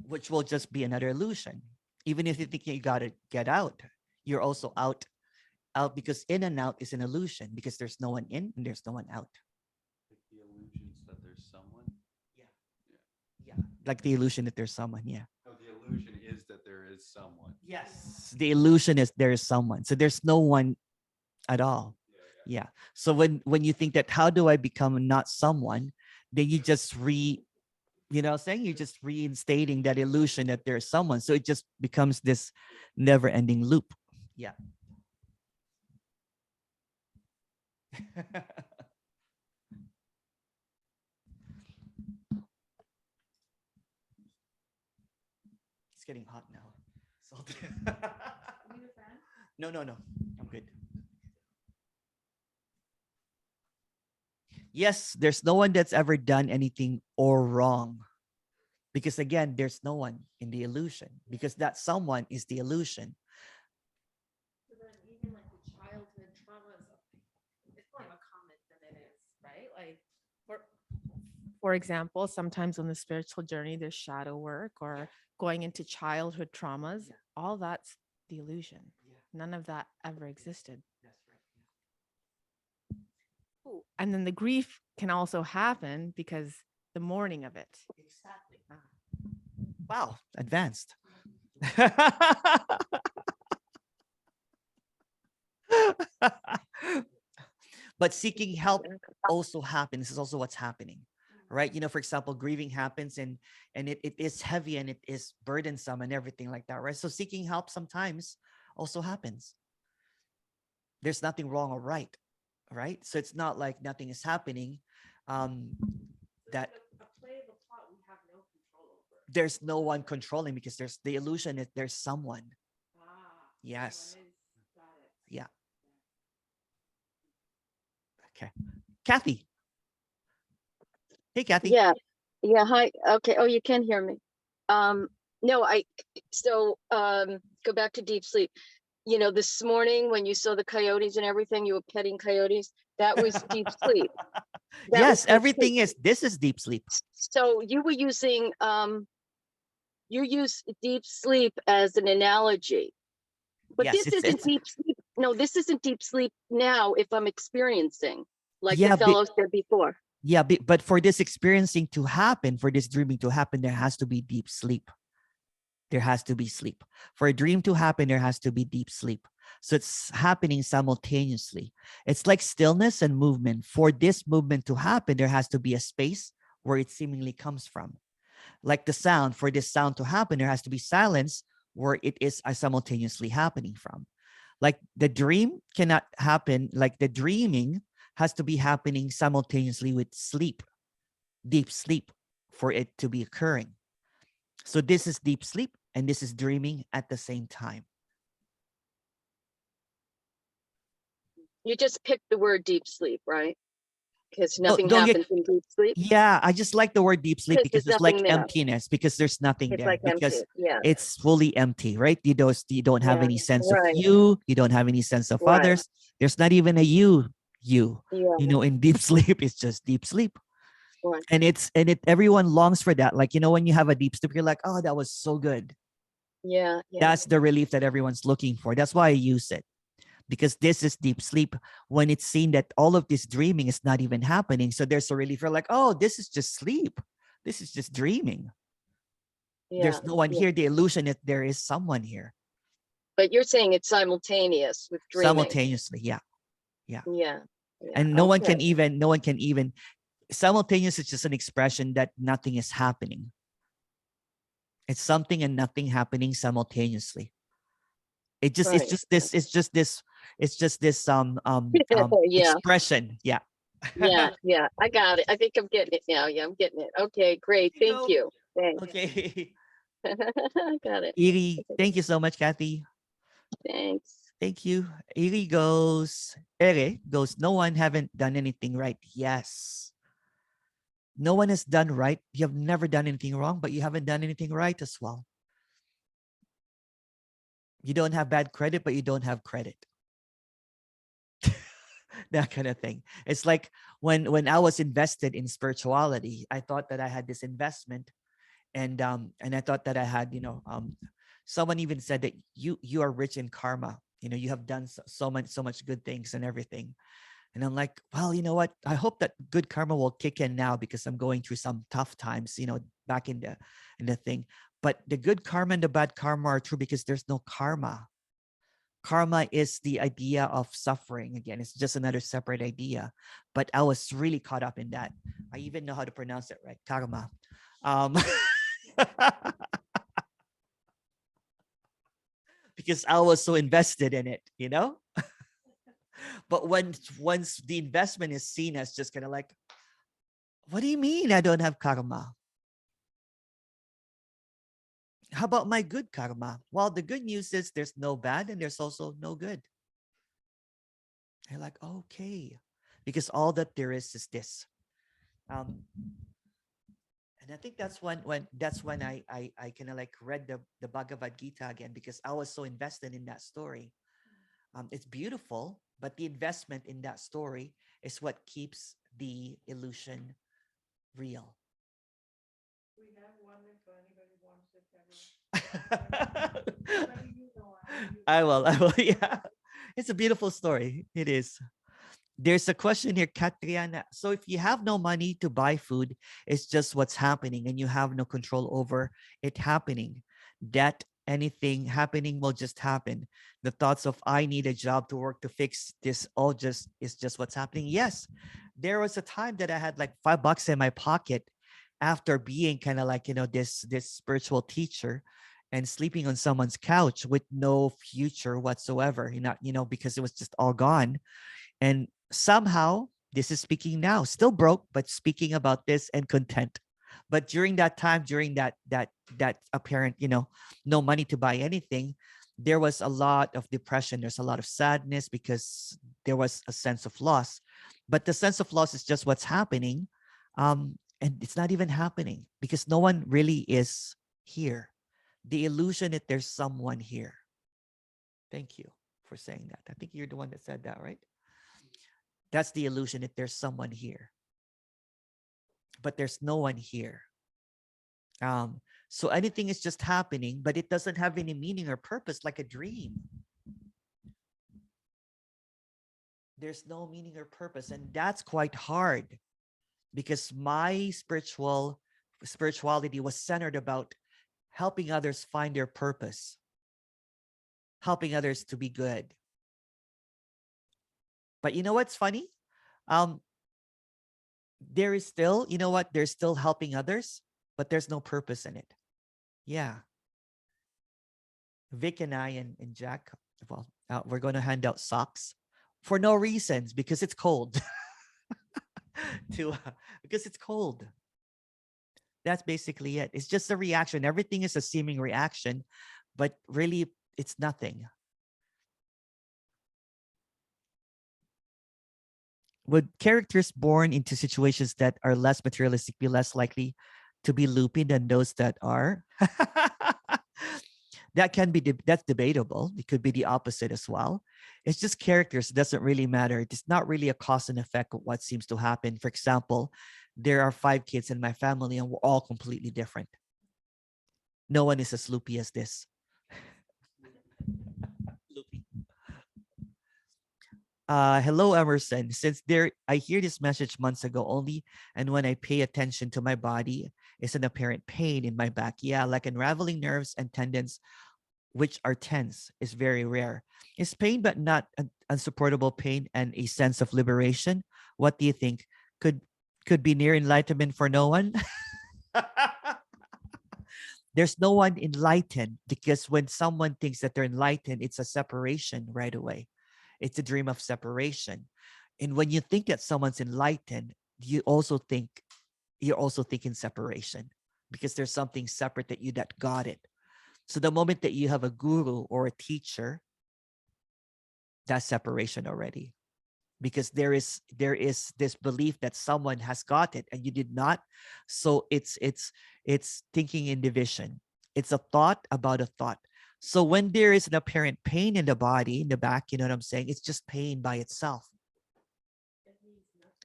Which will just be another illusion. Even if you think you gotta get out, you're also out because in and out is an illusion because there's no one in and there's no one out. Like the illusions that there's someone. Yeah. Like the illusion that there's someone. Yeah. No, the illusion is that there is someone. Yes. The illusion is there is someone. So there's no one at all. Yeah. So when you think that how do I become not someone, then you just you're just reinstating that illusion that there's someone. So it just becomes this never-ending loop. Yeah. It's getting hot now. Need a fan? No. I'm good. Yes, there's no one that's ever done anything or wrong. Because again, there's no one in the illusion. Because that someone is the illusion. So then even like the childhood traumas, it's more of a comment than it is, right? Like for example, sometimes on the spiritual journey, there's shadow work or going into childhood traumas. All that's the illusion. None of that ever existed. That's right. Ooh, and then the grief can also happen because the mourning of it. Exactly. Wow, advanced. But seeking help also happens. This is also what's happening, right? For example, grieving happens and it is heavy and it is burdensome and everything like that, right? So seeking help sometimes also happens. There's nothing wrong or right? So it's not like nothing is happening. That a play of a plot we have no control over. there's no one controlling because there's the illusion that there's someone. Yes. One is- got it. Yeah. Okay. Kathy. Hey, Kathy. Yeah, yeah, hi, okay, oh, you can hear me. No, go back to deep sleep. You know, this morning when you saw the coyotes and everything, you were petting coyotes, that was deep sleep. That was Yes, deep sleep. everything is. This is deep sleep. So you were using, you use deep sleep as an analogy. But Yes, this isn't deep sleep. No, this isn't deep sleep now if I'm experiencing, like the yeah, fellow said before. yeah, but for this experiencing to happen, for this dreaming to happen, there has to be deep sleep. There has to be sleep. For a dream to happen, there has to be deep sleep. So it's happening simultaneously. It's like stillness and movement. For this movement to happen, there has to be a space where it seemingly comes from. Like the sound, for this sound to happen, there has to be silence where it is simultaneously happening from. Like the dream cannot happen, like the dreaming has to be happening simultaneously with sleep, deep sleep, for it to be occurring. So this is deep sleep and this is dreaming at the same time. You just picked the word deep sleep, right? Because Don't, nothing don't get, happens in deep sleep. yeah, I just like the word deep sleep Because because there's it's nothing like there. emptiness, because there's nothing It's there, like empty. because Yeah, it's fully empty, right? You don't have yeah, any sense of right, you don't have any sense of right. others. There's not even a you, Yeah, in deep sleep. It's just deep sleep. right. And everyone longs for that. Like, when you have a deep sleep, you're like, oh, that was so good. Yeah, yeah. That's the relief that everyone's looking for. That's why I use it, because this is deep sleep when it's seen that all of this dreaming is not even happening. So there's a relief. You're like, oh, this is just sleep. This is just dreaming. Yeah, There's no one yeah. here. The illusion that there is someone here But you're saying it's simultaneous with dreaming. simultaneously. Yeah. Yeah. Yeah, yeah. And Okay. no one can even, simultaneous is just an expression that nothing is happening. It's something and nothing happening simultaneously. It's Right. just this, Yeah, expression. Yeah. yeah, yeah. I got it. I think I'm getting it now. Yeah, I'm getting it. Okay, great. You Thank go. you. Thanks. Okay. I got it. Iri, thank you so much, Kathy. Thanks. Thank you. Ere goes, no one haven't done anything right. Yes. No one has done right. You have never done anything wrong, but you haven't done anything right as well. You don't have bad credit, but you don't have credit. That kind of thing. It's like when I was invested in spirituality, I thought that I had this investment, and I thought that I had, someone even said that you are rich in karma. You have done so much good things and everything. And I'm like, well, you know what? I hope that good karma will kick in now, because I'm going through some tough times, back in the thing. But the good karma and the bad karma are true, because there's no karma. Karma is the idea of suffering. Again, it's just another separate idea. But I was really caught up in that. I even know how to pronounce it right. Karma. Because I was so invested in it, But once the investment is seen as just kind of like, what do you mean I don't have karma? How about my good karma? Well, the good news is there's no bad and there's also no good. You're like, okay, because all that there is this. And I think that's when I kind of like read the Bhagavad Gita again, because I was so invested in that story. It's beautiful, but the investment in that story is what keeps the illusion real. We have one if anybody wants it ever. I will. Yeah. It's a beautiful story. It is. There's a question here, Katriana. So if you have no money to buy food, it's just what's happening and you have no control over it happening. That anything happening will just happen. The thoughts of I need a job to work to fix this all just is just what's happening. Yes. There was a time that I had like $5 in my pocket after being kind of like, this spiritual teacher and sleeping on someone's couch with no future whatsoever, because it was just all gone. And somehow, this is speaking now, still broke, but speaking about this and content. But during that time, during that apparent, no money to buy anything, there was a lot of depression. There's a lot of sadness because there was a sense of loss. But the sense of loss is just what's happening. And it's not even happening because no one really is here. The illusion that there's someone here. Thank you for saying that. I think you're the one that said that, right? That's the illusion that there's someone here. But there's no one here. So anything is just happening, but it doesn't have any meaning or purpose, like a dream. There's no meaning or purpose, and that's quite hard because my spirituality was centered about helping others find their purpose, helping others to be good. But you know what's funny? There is still, you know what? There's still helping others, but there's no purpose in it. Yeah. Vic and I and Jack, well, we're going to hand out socks for no reasons because it's cold. Because it's cold. That's basically it. It's just a reaction. Everything is a seeming reaction, but really it's nothing. Would characters born into situations that are less materialistic be less likely to be loopy than those that are? That can be, that's debatable. It could be the opposite as well. It's just characters. It doesn't really matter. It's not really a cause and effect of what seems to happen. For example, there are 5 kids in my family and we're all completely different. No one is as loopy as this. Loopy. Hello, Emerson. Since I hear this message months ago only, and when I pay attention to my body, it's an apparent pain in my back. Yeah, like unraveling nerves and tendons, which are tense, is very rare. Is pain but not an unsupportable pain and a sense of liberation? What do you think? Could be near enlightenment for no one? There's no one enlightened because when someone thinks that they're enlightened, it's a separation right away. It's a dream of separation. And when you think that someone's enlightened, you're also thinking separation because there's something separate that got it. So the moment that you have a guru or a teacher, that's separation already. Because there is this belief that someone has got it and you did not. So it's thinking in division. It's a thought about a thought. So when there is an apparent pain in the body, in the back, you know what I'm saying? It's just pain by itself.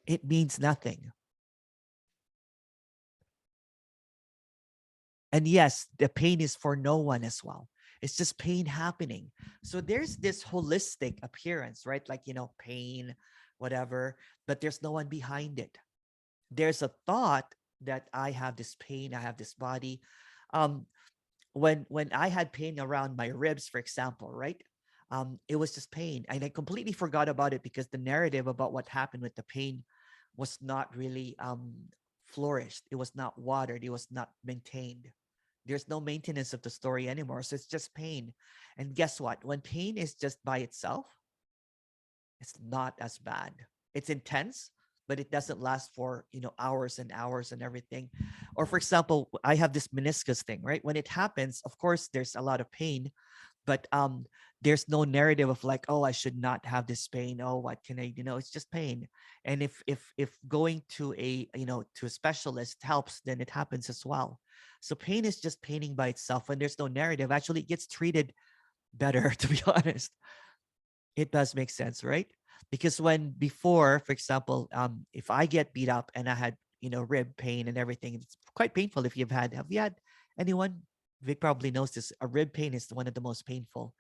It means nothing. And yes, the pain is for no one as well. It's just pain happening. So there's this holistic appearance, right? Like, pain, whatever, but there's no one behind it. There's a thought that I have this pain, I have this body. When I had pain around my ribs, for example, right? It was just pain. And I completely forgot about it because the narrative about what happened with the pain was not really flourished. It was not watered. It was not maintained. There's no maintenance of the story anymore. So it's just pain. And guess what? When pain is just by itself, it's not as bad. It's intense, but it doesn't last for, hours and hours and everything. Or for example, I have this meniscus thing, right? When it happens, of course, there's a lot of pain, but there's no narrative of like, oh, I should not have this pain. Oh, what can I, it's just pain. And if going to a specialist helps, then it happens as well. So pain is just paining by itself. When there's no narrative, actually it gets treated better, to be honest. It does make sense, right? Because before, for example, if I get beat up and I had, rib pain and everything, it's quite painful. Have you had anyone? Vic probably knows this. A rib pain is one of the most painful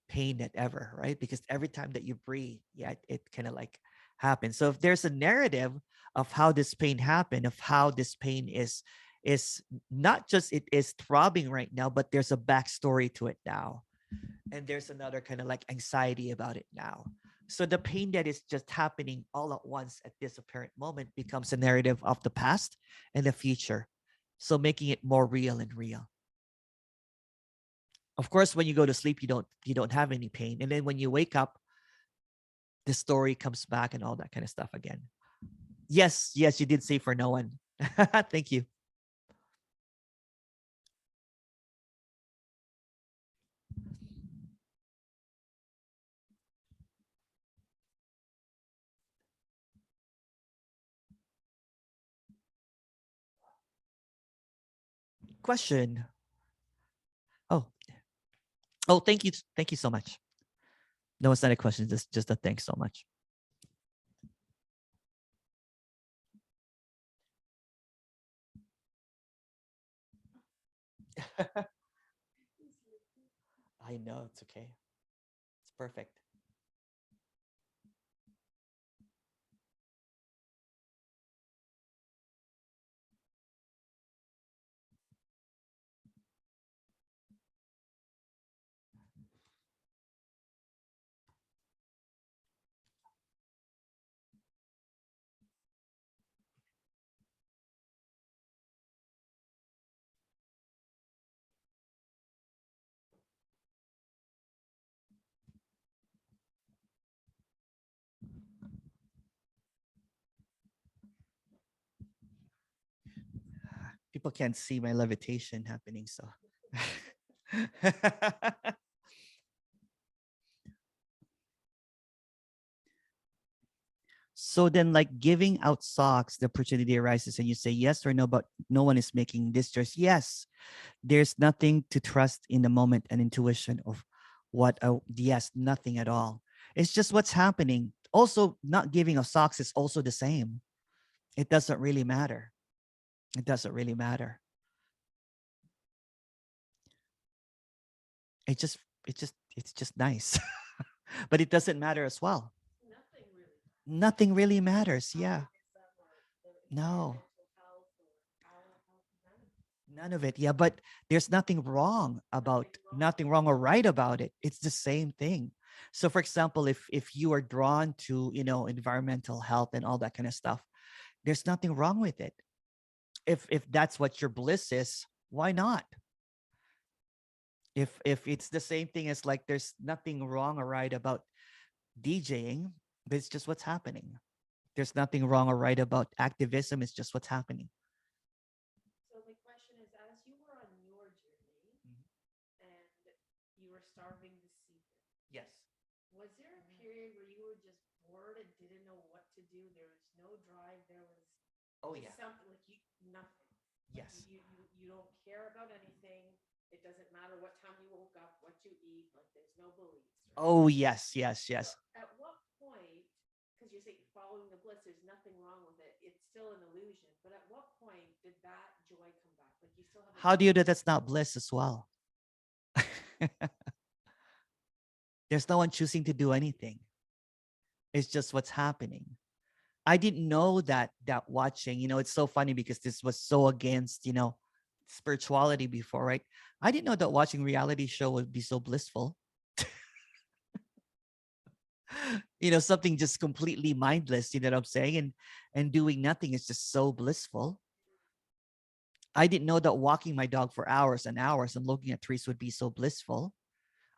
pain that ever, right? Because every time that you breathe, it kind of like happens. So if there's a narrative of how this pain happened, of how this pain is not just it is throbbing right now, but there's a backstory to it now. And there's another kind of like anxiety about it now. So the pain that is just happening all at once at this apparent moment becomes a narrative of the past and the future. So making it more real and real. Of course, when you go to sleep, you don't have any pain. And then when you wake up, the story comes back and all that kind of stuff again. Yes, you did say for no one. Thank you. Question. Oh, oh, thank you. Thank you so much. No, it's not a question. Just a thanks so much. I know, it's okay. It's perfect. People can't see my levitation happening, so. So then, like giving out socks, the opportunity arises and you say yes or no, but no one is making this choice. Yes, there's nothing to trust in the moment and intuition of what, yes, nothing at all. It's just what's happening. Also, not giving of socks is also the same. It doesn't really matter. It doesn't really matter. It just, it's just nice. But it doesn't matter as well. Nothing really matters. Yeah. No. None of it. Yeah, but there's nothing wrong or right about it. It's the same thing. So for example, if you are drawn to, environmental health and all that kind of stuff, there's nothing wrong with it. If that's what your bliss is, why not? If it's the same thing as like there's nothing wrong or right about DJing, but it's just what's happening. There's nothing wrong or right about activism, it's just what's happening. So the question is, as you were on your journey and you were starving to see it, Yes. was there a period where you were just bored and didn't know what to do? There was no drive. There was something like nothing. Yes. You don't care about anything. It doesn't matter what time you woke up, what you eat. Like there's no beliefs. Right? Oh yes. So at what point? Because you're saying following the bliss, there's nothing wrong with it. It's still an illusion. But at what point did that joy come back? Like you still have. How do you know that's not bliss as well? There's no one choosing to do anything. It's just what's happening. I didn't know that watching, it's so funny because this was so against, spirituality before, right? I didn't know that watching reality show would be so blissful. Something just completely mindless, you know what I'm saying? And doing nothing is just so blissful. I didn't know that walking my dog for hours and hours and looking at trees would be so blissful.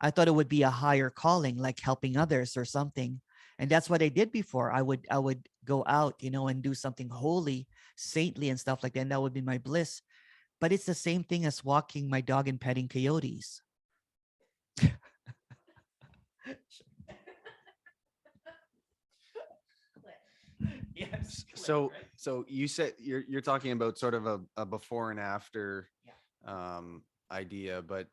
I thought it would be a higher calling, like helping others or something. And that's what I did before. I would go out, and do something holy, saintly and stuff like that. And that would be my bliss. But it's the same thing as walking my dog and petting coyotes. Yes. So you said you're talking about sort of a before and after idea, but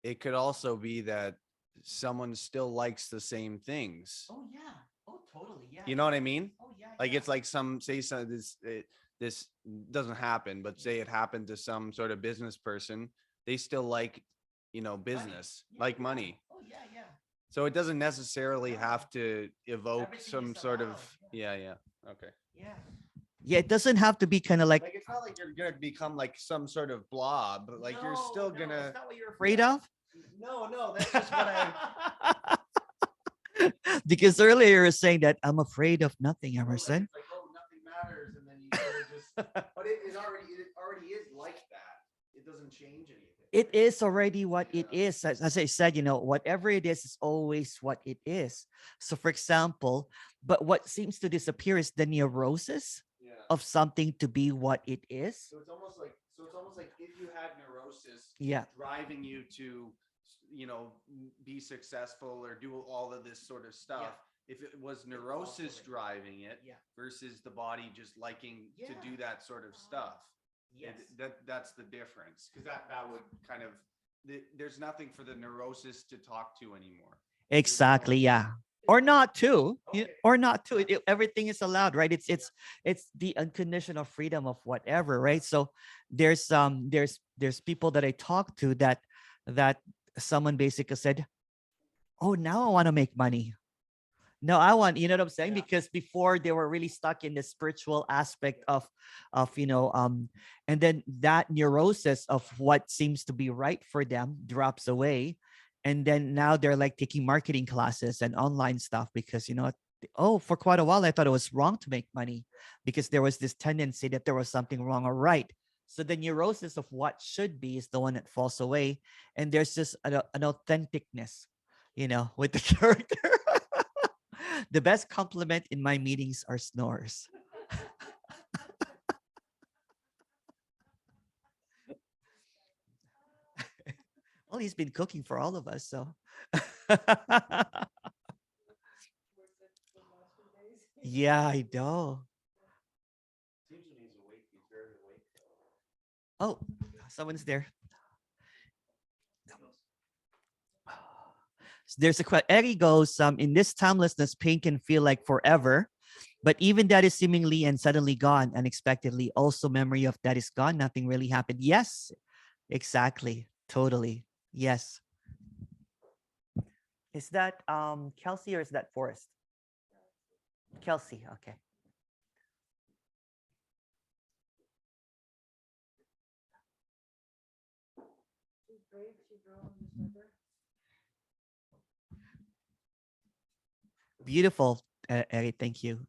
it could also be that someone still likes the same things. Oh yeah. Oh totally. Yeah. You know what I mean? Oh yeah. Like it's like this doesn't happen, but say it happened to some sort of business person, they still like, business, like money. Oh yeah, yeah. So it doesn't necessarily have to evoke Everything some is sort of, allowed, yeah. Okay. Yeah. Yeah, it doesn't have to be kind of like It's not like you're gonna become like some sort of blob, but like you're still gonna. Is that what you're afraid of? No, that's just what I. Because earlier you were saying that I'm afraid of nothing, Emerson. It's like, oh, nothing matters, and then you sort of just. But it already is like that. It doesn't change anything. It is already what it is. As I said, whatever it is always what it is. So for example, but what seems to disappear is the neurosis of something to be what it is. So it's almost like if you had neurosis Yeah. driving you to, be successful or do all of this sort of stuff. If it was neurosis driving it versus the body just liking to do that sort of stuff. That's the difference, because that would kind of, there's nothing for the neurosis to talk to anymore. Exactly. Yeah. Or not to, or not to. Everything is allowed, right? It's the unconditional freedom of whatever, right? So there's people that I talk to that someone basically said, "Oh, now I want to make money. No, I want," you know what I'm saying? Because before they were really stuck in the spiritual aspect of and then that neurosis of what seems to be right for them drops away. And then now they're like taking marketing classes and online stuff because, oh, for quite a while, I thought it was wrong to make money because there was this tendency that there was something wrong or right. So the neurosis of what should be is the one that falls away. And there's just an authenticness, with the character. The best compliment in my meetings are snores. Well, he's been cooking for all of us, so. Yeah, I know. Seems when he's awake, he's very awake. Oh, someone's there. There's a question. Eddie goes, in this timelessness, pain can feel like forever, but even that is seemingly and suddenly gone unexpectedly. Also, memory of that is gone. Nothing really happened. Yes, exactly. Totally. Yes. Is that Kelsey or is that Forrest? Kelsey. Okay. She's brave, she's wrong, just like her. Beautiful, Eddie. Thank you.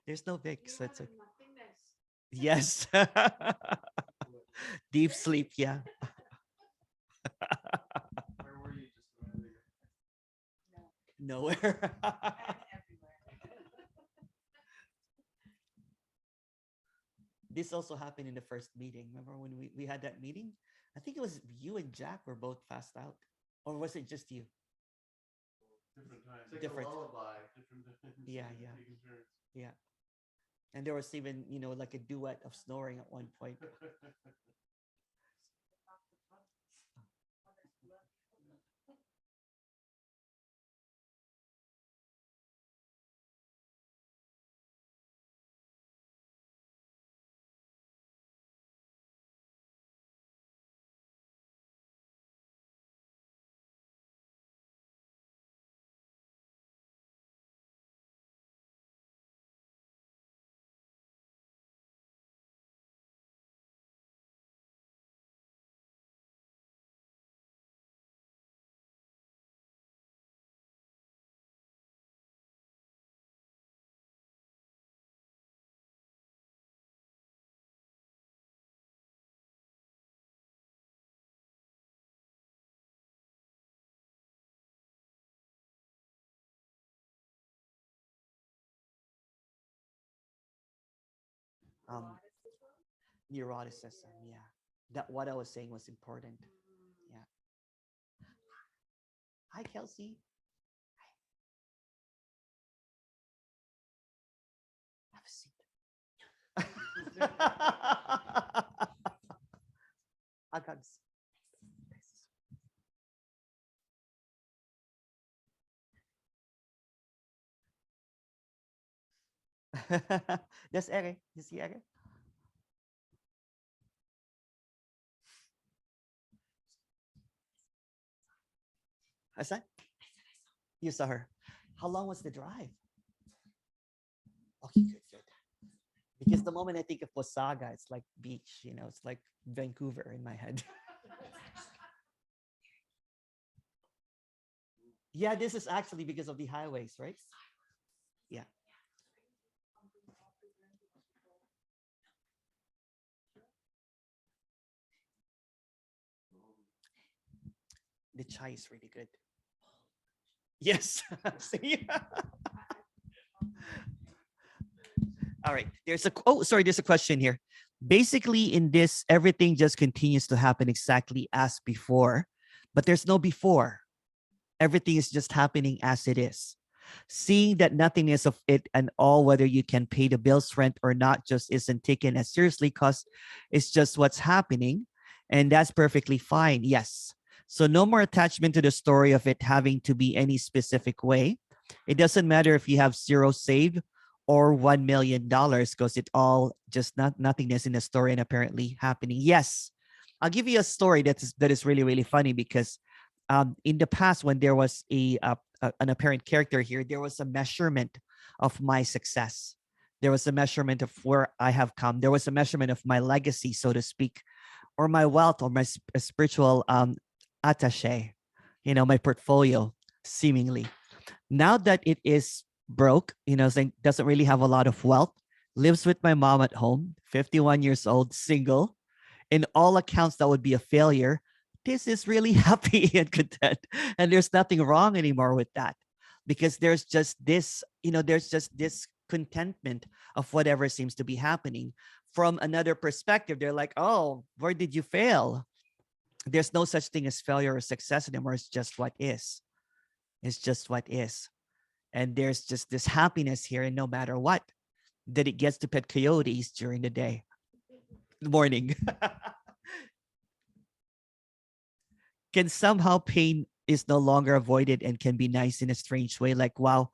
There's no Vic, so it's okay. Yes. Deep sleep, yeah. Where were you just a minute ago? Nowhere. This also happened in the first meeting. Remember when we had that meeting? I think it was you and Jack were both passed out. Or was it just you? Different times. It's like Different. a lullaby. Different times. Yeah, yeah. Taking turns. Yeah. And there was even, like a duet of snoring at one point. Neuroticism, yeah. That what I was saying was important. Yeah. Hi, Kelsey. Have a seat. I got That's Ere. You see Ere? What's that? You saw her. How long was the drive? Okay, good, good. Because the moment I think of Posaga, it's like beach, it's like Vancouver in my head. Yeah, this is actually because of the highways, right? Yeah. The chai is really good. Yes. See? All right. There's a question here. Basically, in this, everything just continues to happen exactly as before, but there's no before. Everything is just happening as it is. Seeing that nothingness of it and all, whether you can pay the bills, rent or not, just isn't taken as seriously because it's just what's happening. And that's perfectly fine. Yes. So no more attachment to the story of it having to be any specific way. It doesn't matter if you have zero saved or $1 million, because it all just not nothingness in the story and apparently happening. Yes. I'll give you a story that is really, really funny because in the past, when there was an apparent character here, there was a measurement of my success. There was a measurement of where I have come. There was a measurement of my legacy, so to speak, or my wealth, or my spiritual attaché, my portfolio, seemingly. Now that it is broke, saying doesn't really have a lot of wealth, lives with my mom at home, 51 years old, single. In all accounts, that would be a failure. This is really happy and content. And there's nothing wrong anymore with that, because there's just this contentment of whatever seems to be happening. From another perspective, they're like, oh, where did you fail? There's no such thing as failure or success anymore. It's just what is. It's just what is. And there's just this happiness here, and no matter what, that it gets to pet coyotes during the day, morning. Can somehow pain is no longer avoided and can be nice in a strange way. Like, wow,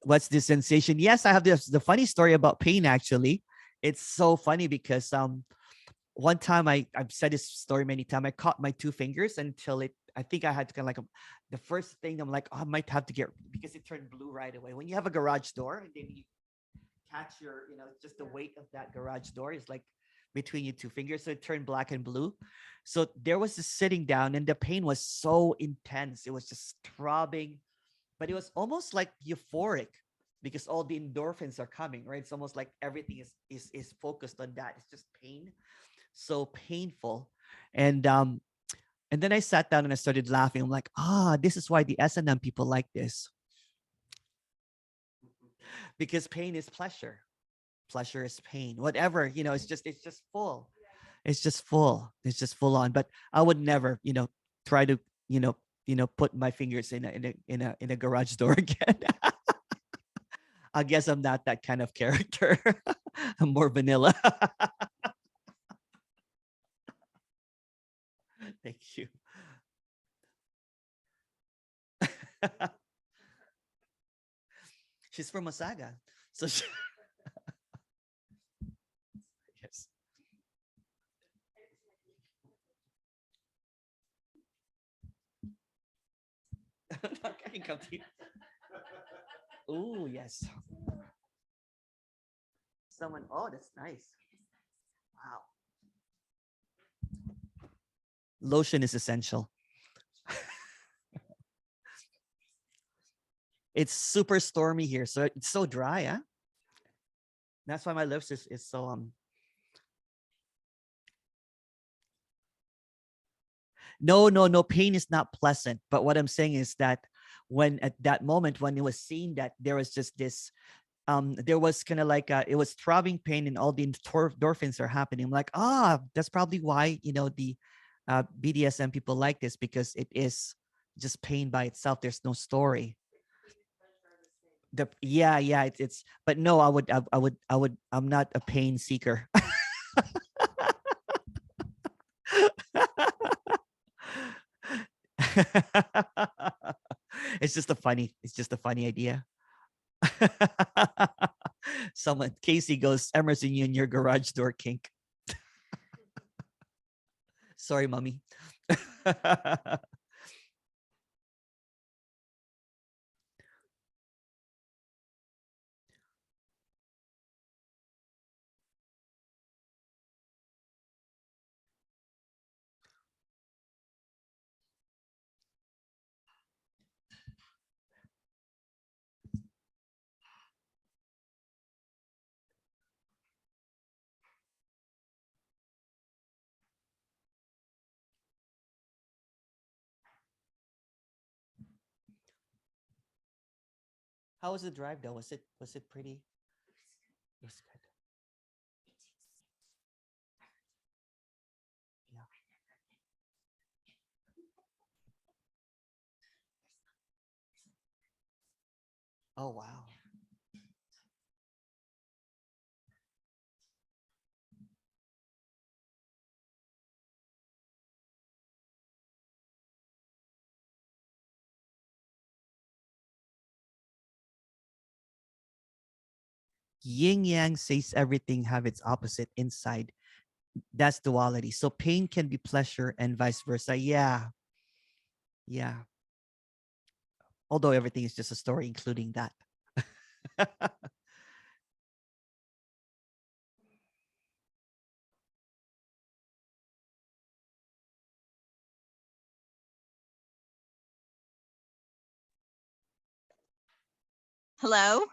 what's this sensation? Yes, I have the funny story about pain, actually. It's so funny because one time I've said this story many times. I caught my two fingers until I think I had to kind of like, the first thing I'm like, oh, I might have to get, because it turned blue right away. When you have a garage door and then you catch your, just the weight of that garage door is like between your two fingers. So it turned black and blue. So there was this sitting down and the pain was so intense. It was just throbbing, but it was almost like euphoric because all the endorphins are coming, right? It's almost like everything is focused on that. It's just pain. So painful. And then I sat down and I started laughing. I'm like, this is why the S&M people like this. Because pain is pleasure. Pleasure is pain. Whatever, it's just full. It's just full. It's just full on. But I would never, try to, put my fingers in a garage door again. I guess I'm not that kind of character. I'm more vanilla. Thank you. She's from Masaga. So yes. I can come to you. Oh, yes. Oh, that's nice. Wow. Lotion is essential. It's super stormy here, so it's so dry, huh? That's why my lips is so No, pain is not pleasant. But what I'm saying is that when at that moment when it was seen that there was just this there was kind of like it was throbbing pain and all the endorphins are happening. I'm like, that's probably why the BDSM people like this, because it is just pain by itself. There's no story. It's but no, I'm not a pain seeker. It's just a funny idea. Casey goes, Emerson, you and your garage door kink. Sorry, mommy. How was the drive though? Was it pretty? It was good. Yeah. Oh, wow. Yin yang says everything have its opposite inside. That's duality. So pain can be pleasure and vice versa. Yeah. Yeah. Although everything is just a story, including that. Hello?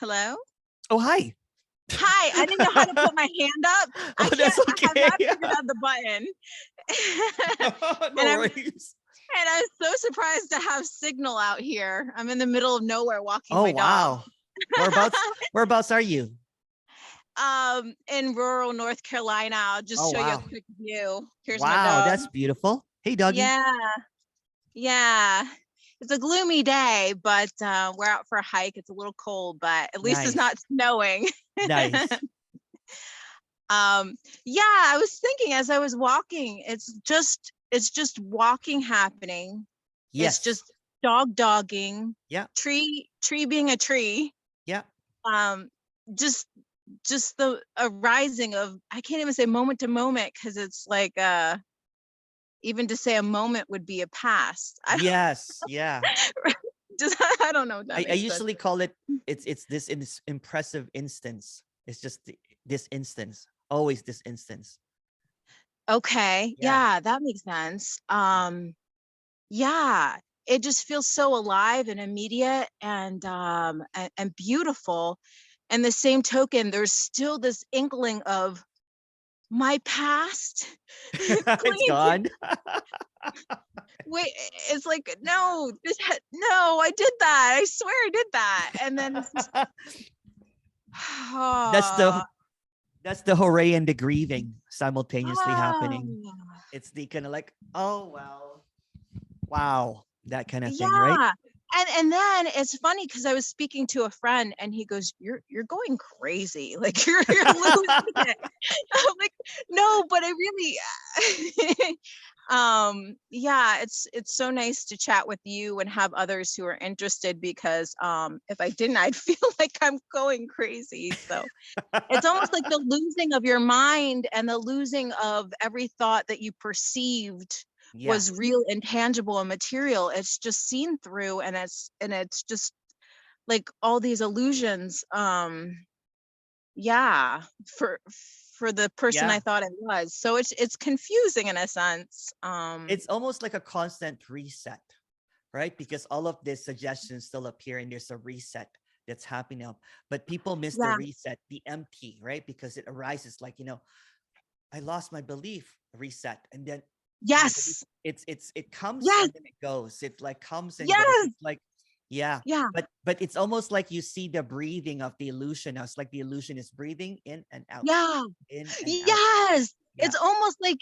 Hello? Oh, hi. Hi, I didn't know how to put my hand up. Oh, that's I have not okay. figured out the button. No and worries. I'm so surprised to have signal out here. I'm in the middle of nowhere walking Oh, my dog. wow. Whereabouts are you? In rural North Carolina. I'll just Oh, show you a wow. quick view. Here's my Wow, dog. that's beautiful. Hey, doggy. Yeah. It's a gloomy day, but we're out for a hike. It's a little cold, but at least it's Nice. not snowing. Nice. Yeah, I was thinking as I was walking, it's just walking happening. Yes. It's just dogging. Yeah. Tree being a tree. Yeah. Just the arising of, I can't even say moment to moment, because it's like even to say a moment would be a past. Yes. Yeah. I don't know. If that I makes sense. usually call it, it's this impressive instance. It's just this instance. Always this instance. Okay. Yeah. Yeah, that makes sense. Yeah, it just feels so alive and immediate and beautiful. And the same token, there's still this inkling of my past. It's gone. Wait, it's like, no, no, I did that. I swear I did that. And then it's just, that's the hooray and the grieving simultaneously happening. oh. It's the kind of like, oh, well, wow, that kind of thing, Yeah. right? And then it's funny because I was speaking to a friend and he goes, you're going crazy. Like you're losing it. I'm like, no, but I really yeah, it's so nice to chat with you and have others who are interested, because if I didn't, I'd feel like I'm going crazy. So it's almost like the losing of your mind and the losing of every thought that you perceived was real and tangible and material. It's just seen through, and it's just like all these illusions. Yeah, for the person I thought it was. So it's confusing in a sense. It's almost like a constant reset, right? Because all of these suggestions still appear and there's a reset that's happening up, but people miss the reset, the empty, right? Because it arises like, I lost my belief, reset, and then it comes and then it goes. It like comes and goes. It's like, but it's almost like you see the breathing of the illusion. Now it's like the illusion is breathing in and out. In and out. It's almost like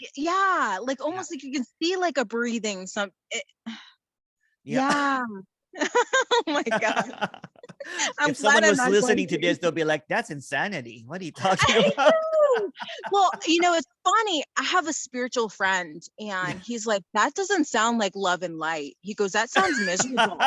almost like you can see like a breathing oh my god. If someone was listening to this, they'll be like, that's insanity. What are you talking about? Well, it's funny. I have a spiritual friend and he's like, that doesn't sound like love and light. He goes, that sounds miserable.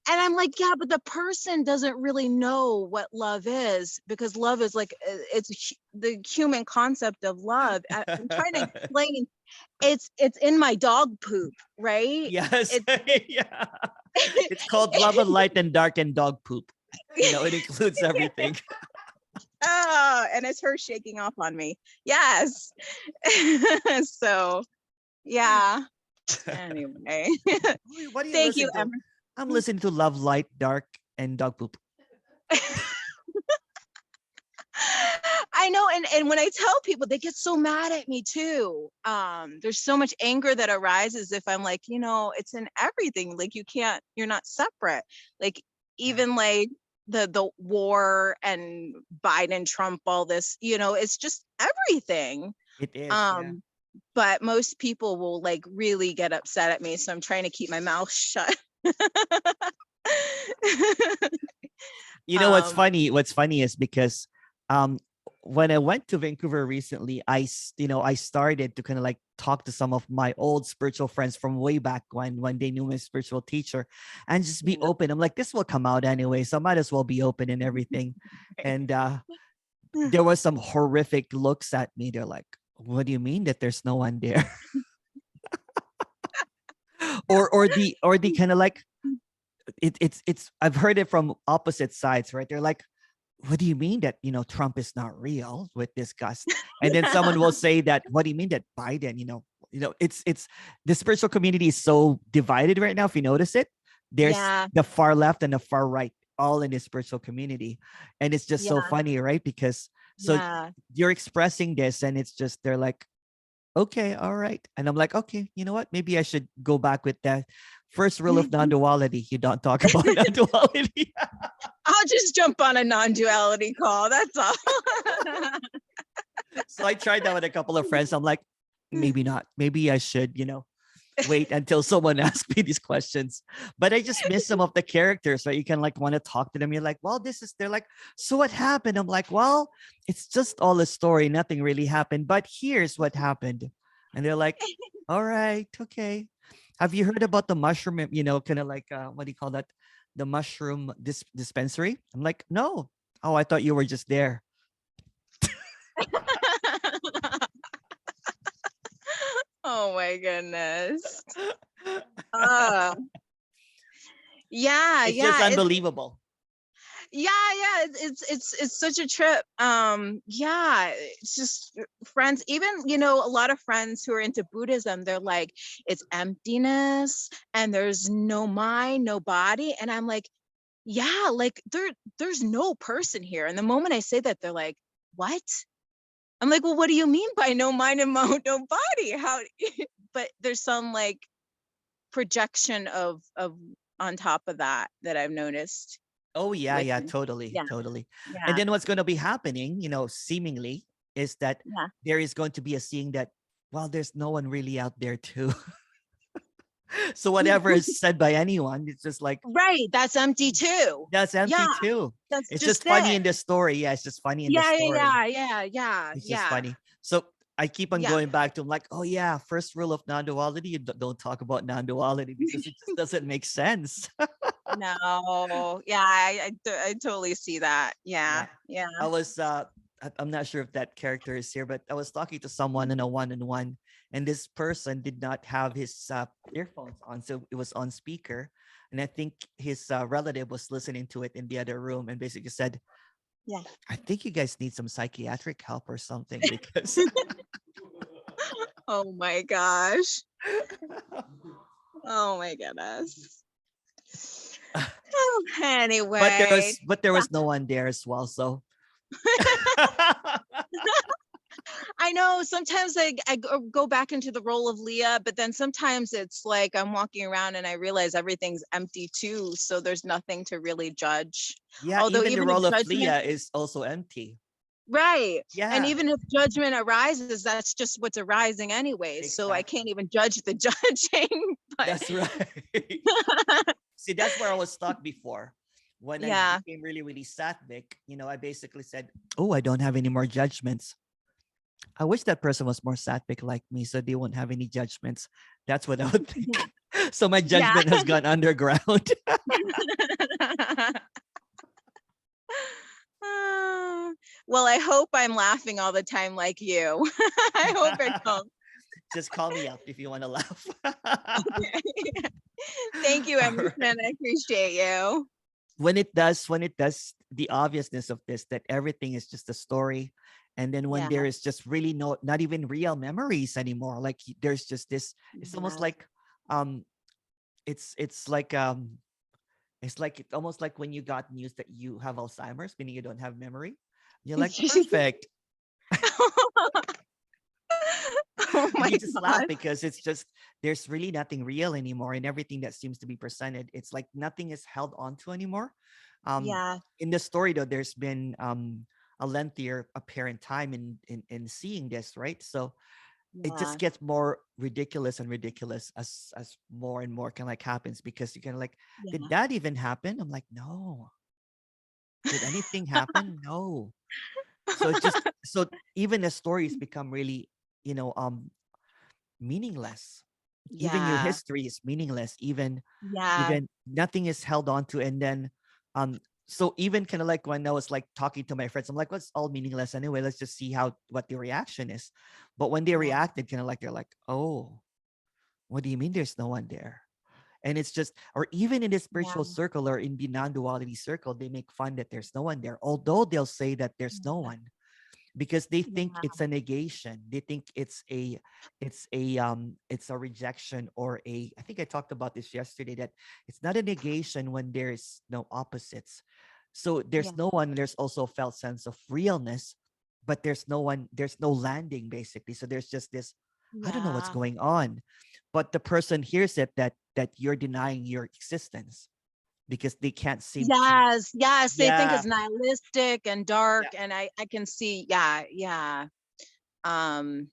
And I'm like, yeah, but the person doesn't really know what love is, because love is like, it's the human concept of love. I'm trying to explain. It's in my dog poop, right? Yes. It's called love and light and dark and dog poop. It includes everything. Oh, and it's her shaking off on me. Yes. So, yeah. Anyway. What do you Thank you, listen to? Emerson. I'm listening to love, light, dark, and dog poop. I know, and when I tell people, they get so mad at me too. There's so much anger that arises if I'm like, it's in everything. Like you're not separate. Like even like the war and Biden, Trump, all this, it's just everything. It is. but most people will like really get upset at me. So I'm trying to keep my mouth shut. You know what's Um, funny? What's funny is because when I went to Vancouver recently, I started to kind of like talk to some of my old spiritual friends from way back when they knew my spiritual teacher, and just be Yeah. open. I'm like, this will come out anyway, so I might as well be open and everything. And there was some horrific looks at me. They're like, "What do you mean that there's no one there?" or the kind of like it's I've heard it from opposite sides, right? They're like, what do you mean that Trump is not real with this gust? And then someone will say that, what do you mean that Biden, it's the spiritual community is so divided right now. If you notice it, there's Yeah. the far left and the far right all in the spiritual community. And it's just so Yeah. funny, right? Because so Yeah. you're expressing this and it's just they're like, okay, all right. And I'm like, okay, you know what? Maybe I should go back with that first rule of non-duality. You don't talk about non-duality. I'll just jump on a non-duality call. That's all. So I tried that with a couple of friends. I'm like, maybe not. Maybe I should, wait until someone asks me these questions. But I just miss some of the characters, right? You can like want to talk to them. You're like, well, they're like, so what happened? I'm like, well, it's just all a story. Nothing really happened. But here's what happened. And they're like, all right, okay. Have you heard about the mushroom, kind of like, what do you call that? The mushroom dispensary? I'm like, no. Oh, I thought you were just there. Oh my goodness. Uh, yeah, It's yeah. just unbelievable. Yeah, it's such a trip. Yeah, it's just friends, even a lot of friends who are into Buddhism, they're like, it's emptiness and there's no mind, no body. And I'm like, yeah, like there's no person here. And the moment I say that, they're like, what? I'm like, well, what do you mean by no mind and no body? How but there's some like projection of on top of that I've noticed. Oh yeah, With yeah, totally, yeah, totally. And yeah, then what's going to be happening, seemingly, is that yeah. there is going to be a seeing that, well, there's no one really out there too. So whatever is said by anyone, it's just like, Right, that's empty too. that's empty Yeah, too. that's It's just just funny it. in the story. Yeah, it's just funny in the Yeah, story. yeah, It's just yeah, funny. So I keep on yeah. going back to, I'm like, oh yeah, first rule of non-duality, you don't talk about non-duality because it just doesn't make sense. No, yeah, I totally see that. Yeah, Yeah. yeah, I was I'm not sure if that character is here, but I was talking to someone in a one-on-one, and this person did not have his earphones on, so it was on speaker. And I think his relative was listening to it in the other room and basically said, yeah. I think you guys need some psychiatric help or something because Oh my gosh. Oh my goodness. Oh, anyway. but there was no one there as well. So I know sometimes I go back into the role of Leah, but then sometimes it's like I'm walking around and I realize everything's empty too. So there's nothing to really judge. yeah, Although even the even if role of judgment, Leah is also empty. right. And Yeah, even if judgment arises, that's just what's arising anyways. So I can't exactly. even judge the judging. But That's right. See, that's where I was stuck before. When I yeah. became really, really sattvic, I basically said, oh, I don't have any more judgments. I wish that person was more sattvic like me so they won't have any judgments. That's what I would think. So my Yeah. judgment has gone underground. Well, I hope I'm laughing all the time like you. I hope it don't. Just call me up if you want to laugh. Thank you, All right. Emerson. I appreciate you. When it does the obviousness of this, that everything is just a story. And then when Yeah. there is just really not even real memories anymore, like there's just this, it's almost Yeah. like, it's almost like when you got news that you have Alzheimer's, meaning you don't have memory. You're like, perfect. Oh And my you just laugh God. because it's just, there's really nothing real anymore. And everything that seems to be presented, it's like nothing is held onto anymore. Yeah. In the story though, there's been a lengthier apparent time in seeing this, right? So it Yeah. just gets more ridiculous and ridiculous as more and more kind of like happens, because you kind of like, Yeah. did that even happen? I'm like, no. Did anything happen? No. So it just, so even the stories become really, you know, meaningless. Even your Yeah. history is meaningless. Even Yeah. even nothing is held on to. And then so even kind of like when I was like talking to my friends, I'm like, what's all meaningless anyway? Let's just see what the reaction is. But when they Yeah. reacted, kind of like, they're like, oh, what do you mean there's no one there? And it's just, or even in the Yeah. spiritual circle or in the non-duality circle, they make fun that there's no one there, although they'll say that there's no one, because they think Yeah. it's a negation. They think it's a rejection, or a, I think I talked about this yesterday, that it's not a negation when there's no opposites. So Yeah. there's no one, there's also a felt sense of realness, but there's no one, there's no landing basically. So there's just this, I don't know what's Yeah. going on. But the person hears it that you're denying your existence, because they can't seem to. Yes. Yes. They think Yeah. it's nihilistic and dark. Yeah. And I can see. Yeah. Yeah. Um,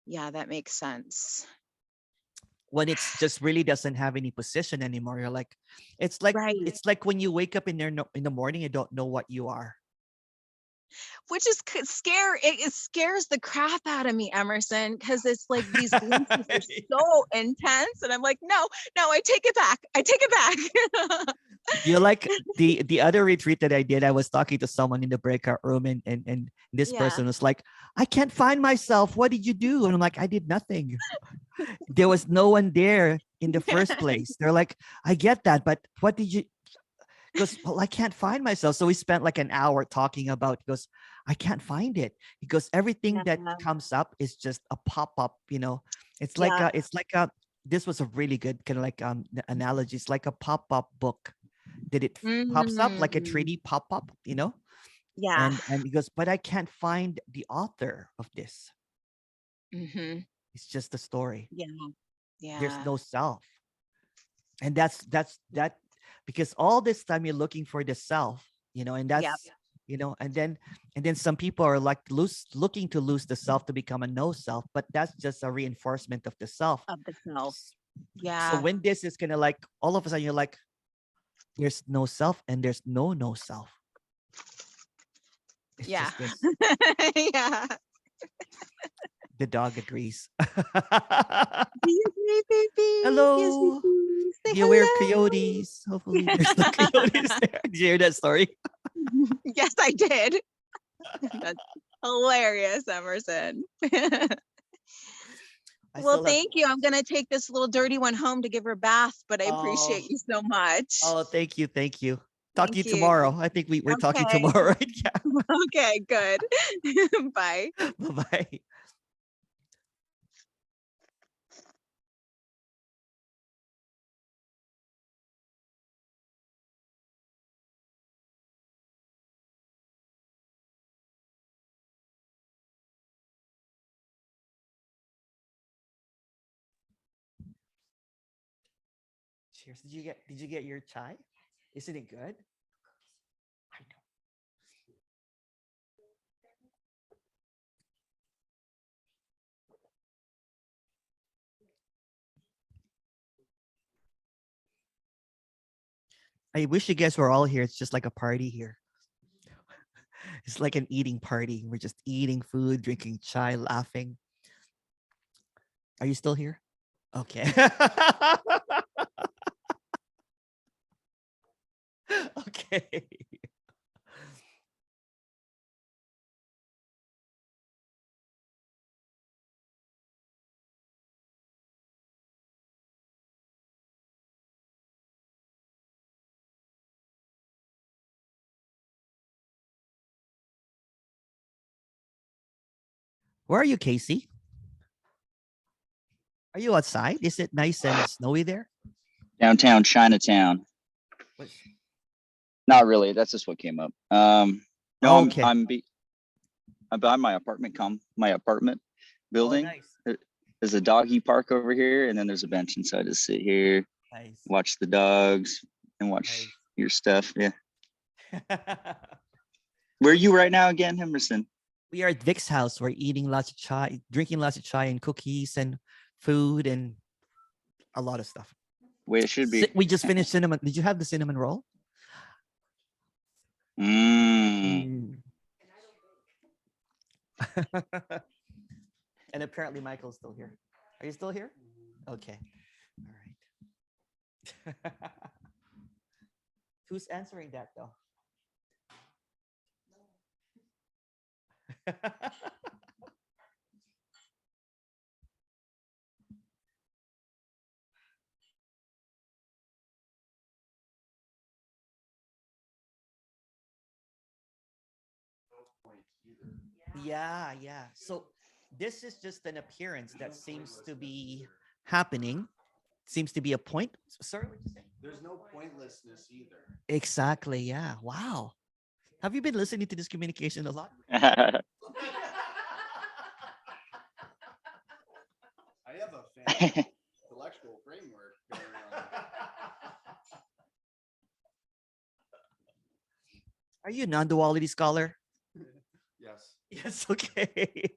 yeah, that makes sense. When it's just really doesn't have any position anymore. You're like, it's like, Right. it's like when you wake up in there in the morning, you don't know what you are. Which is scare. It scares the crap out of me, Emerson, because it's like these glimpses are so intense. And I'm like, no, I take it back. I take it back. You're like the other retreat that I did, I was talking to someone in the breakout room, and this Yeah. person was like, I can't find myself. What did you do? And I'm like, I did nothing. There was no one there in the first place. They're like, I get that, but what did you? Because, well, I can't find myself. So we spent like an hour talking about, because I can't find it, because everything that Yeah. comes up is just a pop-up, it's like Yeah. this was a really good kind of like analogy. It's like a pop-up book that it pops up like a Mm, 3D pop-up, yeah. and he goes, but I can't find the author of this. Mm-hmm. It's just a story. Yeah. There's Yeah. no self. And that's that, because all this time you're looking for the self, and Yeah. that's, and then some people are like looking to lose the self to become a no self, but that's just a reinforcement of the self. Of the self. So Yeah. when this is gonna like, all of a sudden you're like, there's no self and there's no self. It's Yeah. just this. Yeah. The dog agrees. Do you agree, baby? Yes, we Hello. do. Say Beware hello. coyotes. Hopefully there's no coyotes there. Did you hear that story? Yes, I did. That's hilarious, Emerson. I Well, still have. thank you. I'm going to take this little dirty one home to give her a bath, but I Oh, appreciate you so much. oh, thank you. Thank you. Talk to you Thank you. tomorrow. I think we're talking Okay. tomorrow, right? Yeah. Okay, good. Bye. Bye-bye. Cheers. Did you get your chai? Isn't it good? I know. I wish you guys were all here. It's just like a party here. It's like an eating party. We're just eating food, drinking chai, laughing. Are you still here? Okay. Okay. Where are you, Casey? Are you outside? Is it nice and snowy there? Downtown Chinatown. What's- Not really. That's just what came up. No, Okay. I'm by my apartment Oh, building. nice. There's a doggy park over here, and then there's a bench inside to sit here, Nice. watch the dogs, and watch Nice. your stuff. Yeah. Where are you right now again, Emerson? We are at Vic's house. We're eating lots of chai, drinking lots of chai and cookies and food and a lot of stuff. Way it should be. We just finished cinnamon. Did you have the cinnamon roll? Mm. And apparently Michael's still here. Are you still here? Okay. All right. Who's answering that though? Yeah, yeah. So this is just an appearance that seems to be happening, seems to be a point. Sorry, what you say? There's no pointlessness either. Exactly. Yeah. Wow. Have you been listening to this communication a lot? I have a fan intellectual framework going on. Are you a non-duality scholar? Yes. Yes. Okay.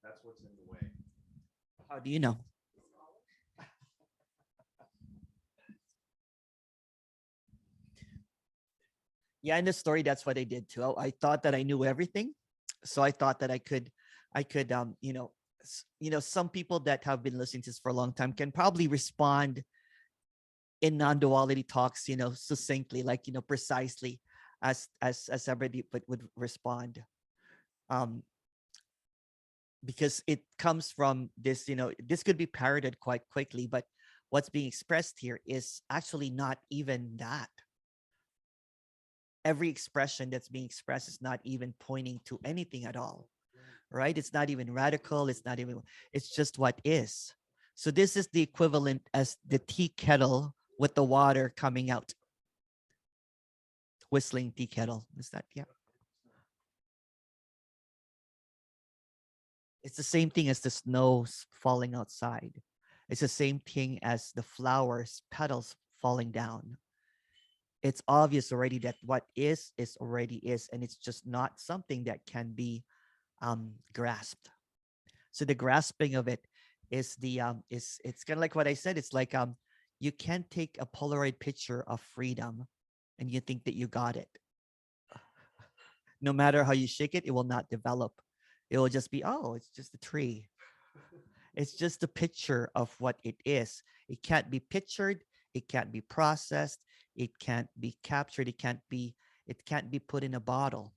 That's what's in the way. How do you know? Yeah, in the story, that's what I did too. I thought that I knew everything, so I thought that I could, some people that have been listening to this for a long time can probably respond in non-duality talks, succinctly, like precisely, as everybody would respond, because it comes from this. This could be parroted quite quickly, but what's being expressed here is actually not even that. Every expression that's being expressed is not even pointing to anything at all, right? It's not even radical. It's just what is. So this is the equivalent as the tea kettle with the water coming out. Whistling tea kettle. Is that, yeah. It's the same thing as the snow falling outside. It's the same thing as the flowers, petals falling down. It's obvious already that what is already is, and it's just not something that can be grasped. So the grasping of it is it's kind of like what I said. It's like you can't take a Polaroid picture of freedom and you think that you got it. No matter how you shake it, it will not develop. It will just be, oh, it's just a tree. It's just a picture of what it is. It can't be pictured. It can't be processed. It can't be captured. It can't be put in a bottle.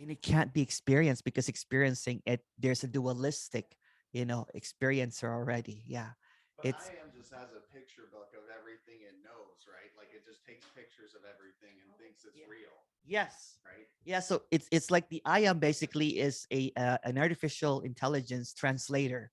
And it can't be experienced because experiencing it, there's a dualistic, experiencer already. Yeah. But I am just has a picture book of everything it knows, right? Like it just takes pictures of everything and thinks it's real. Yes. Right. Yeah. So it's like the I am basically is an artificial intelligence translator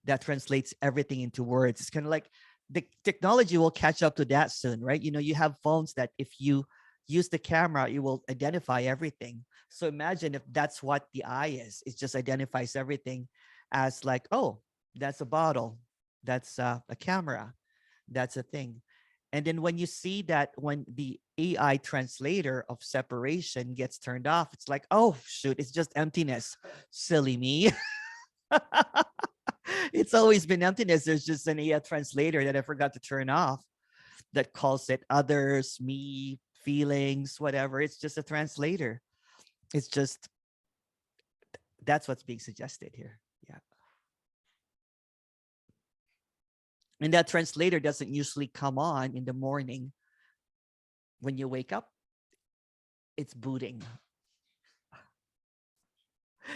that translates everything into words. It's kind of like the technology will catch up to that soon, right? You have phones that if you use the camera, it will identify everything. So imagine if that's what the eye is. It just identifies everything as like, oh, that's a bottle. That's a camera. That's a thing. And then when you see that when the AI translator of separation gets turned off, it's like, oh, shoot, it's just emptiness. Silly me. It's always been emptiness. There's just an AI translator that I forgot to turn off that calls it others, me, feelings, whatever. It's just a translator. It's just, that's what's being suggested here. Yeah. And that translator doesn't usually come on in the morning when you wake up. It's booting.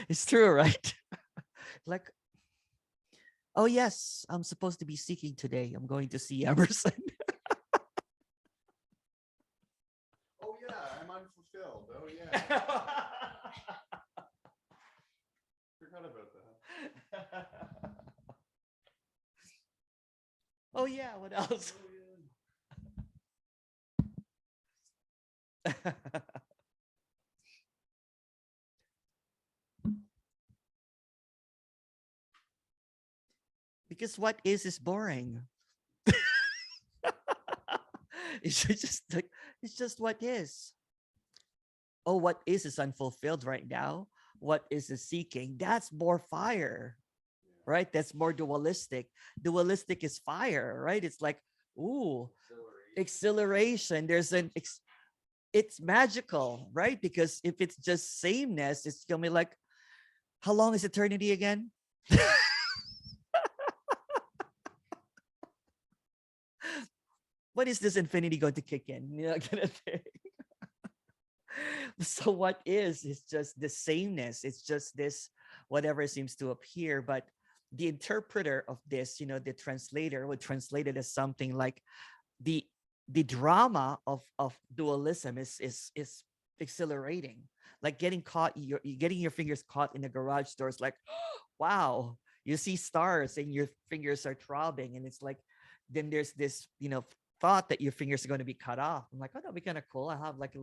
It's true, right? Like, oh yes, I'm supposed to be seeking today. I'm going to see Emerson. Oh yeah, I'm unfulfilled. Oh yeah. Forgot about that. Oh yeah, what else? Because what is boring. It's just like, it's just what is. Oh, what is unfulfilled right now? What is seeking? That's more fire, right? That's more dualistic. Dualistic is fire, right? It's like, ooh, exhilaration. It's magical, right? Because if it's just sameness, it's gonna be like, how long is eternity again? When is this infinity going to kick in? You know, kind of thing. So what is just the sameness. It's just this whatever seems to appear. But the interpreter of this, the translator would translate it as something like the drama of dualism is exhilarating. Like getting caught, you're getting your fingers caught in the garage door. It's like, wow, you see stars and your fingers are throbbing, and it's like, then there's this, thought that your fingers are going to be cut off. I'm like, oh, that'd be kind of cool. I have like a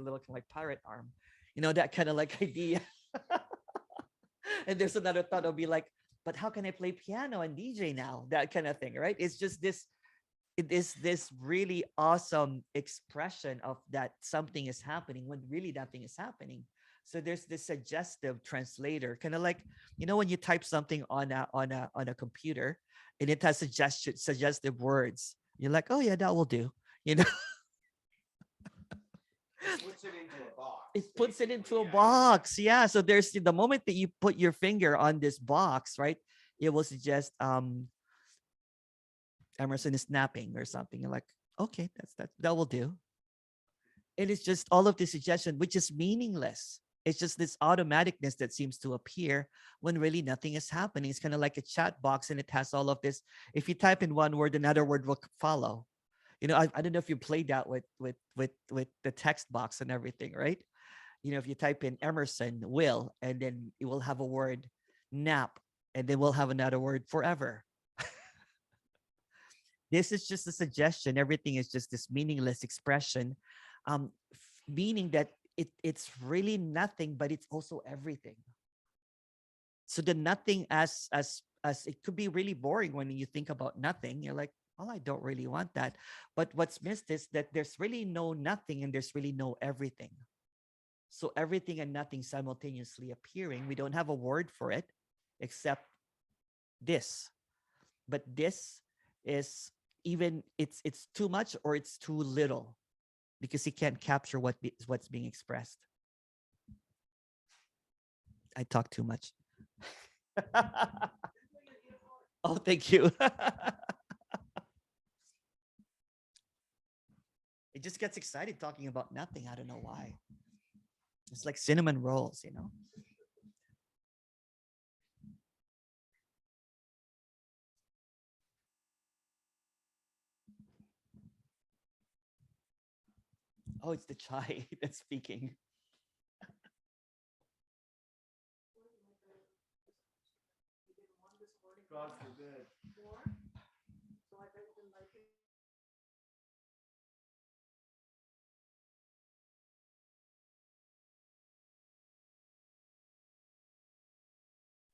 little like pirate arm, that kind of like idea. And there's another thought will be like, but how can I play piano and DJ now? That kind of thing, right? It's just this. It is this really awesome expression of that something is happening when really nothing is happening. So there's this suggestive translator, kind of like, when you type something on a computer and it has suggestive words. You're like, oh yeah, that will do. Puts it into a box. It puts it into a box. Yeah. So there's the moment that you put your finger on this box, right? It will suggest Emerson is napping or something. You're like, okay, that will do. And it's just all of the suggestion, which is meaningless. It's just this automaticness that seems to appear when really nothing is happening. It's kind of like a chat box, and it has all of this. If you type in one word, another word will follow. I don't know if you played that with the text box and everything, right? If you type in Emerson will, and then it will have a word nap, and then we'll have another word forever. This is just a suggestion. Everything is just this meaningless expression, meaning that it's really nothing, but it's also everything. So the nothing as it could be really boring when you think about nothing. You're like, oh, I don't really want that. But what's missed is that there's really no nothing and there's really no everything. So everything and nothing simultaneously appearing. We don't have a word for it except this. But this is even it's too much or it's too little, because he can't capture what's being expressed. I talk too much. Oh, thank you. It just gets excited talking about nothing. I don't know why. It's like cinnamon rolls, Oh, it's the chai that's speaking. God forbid.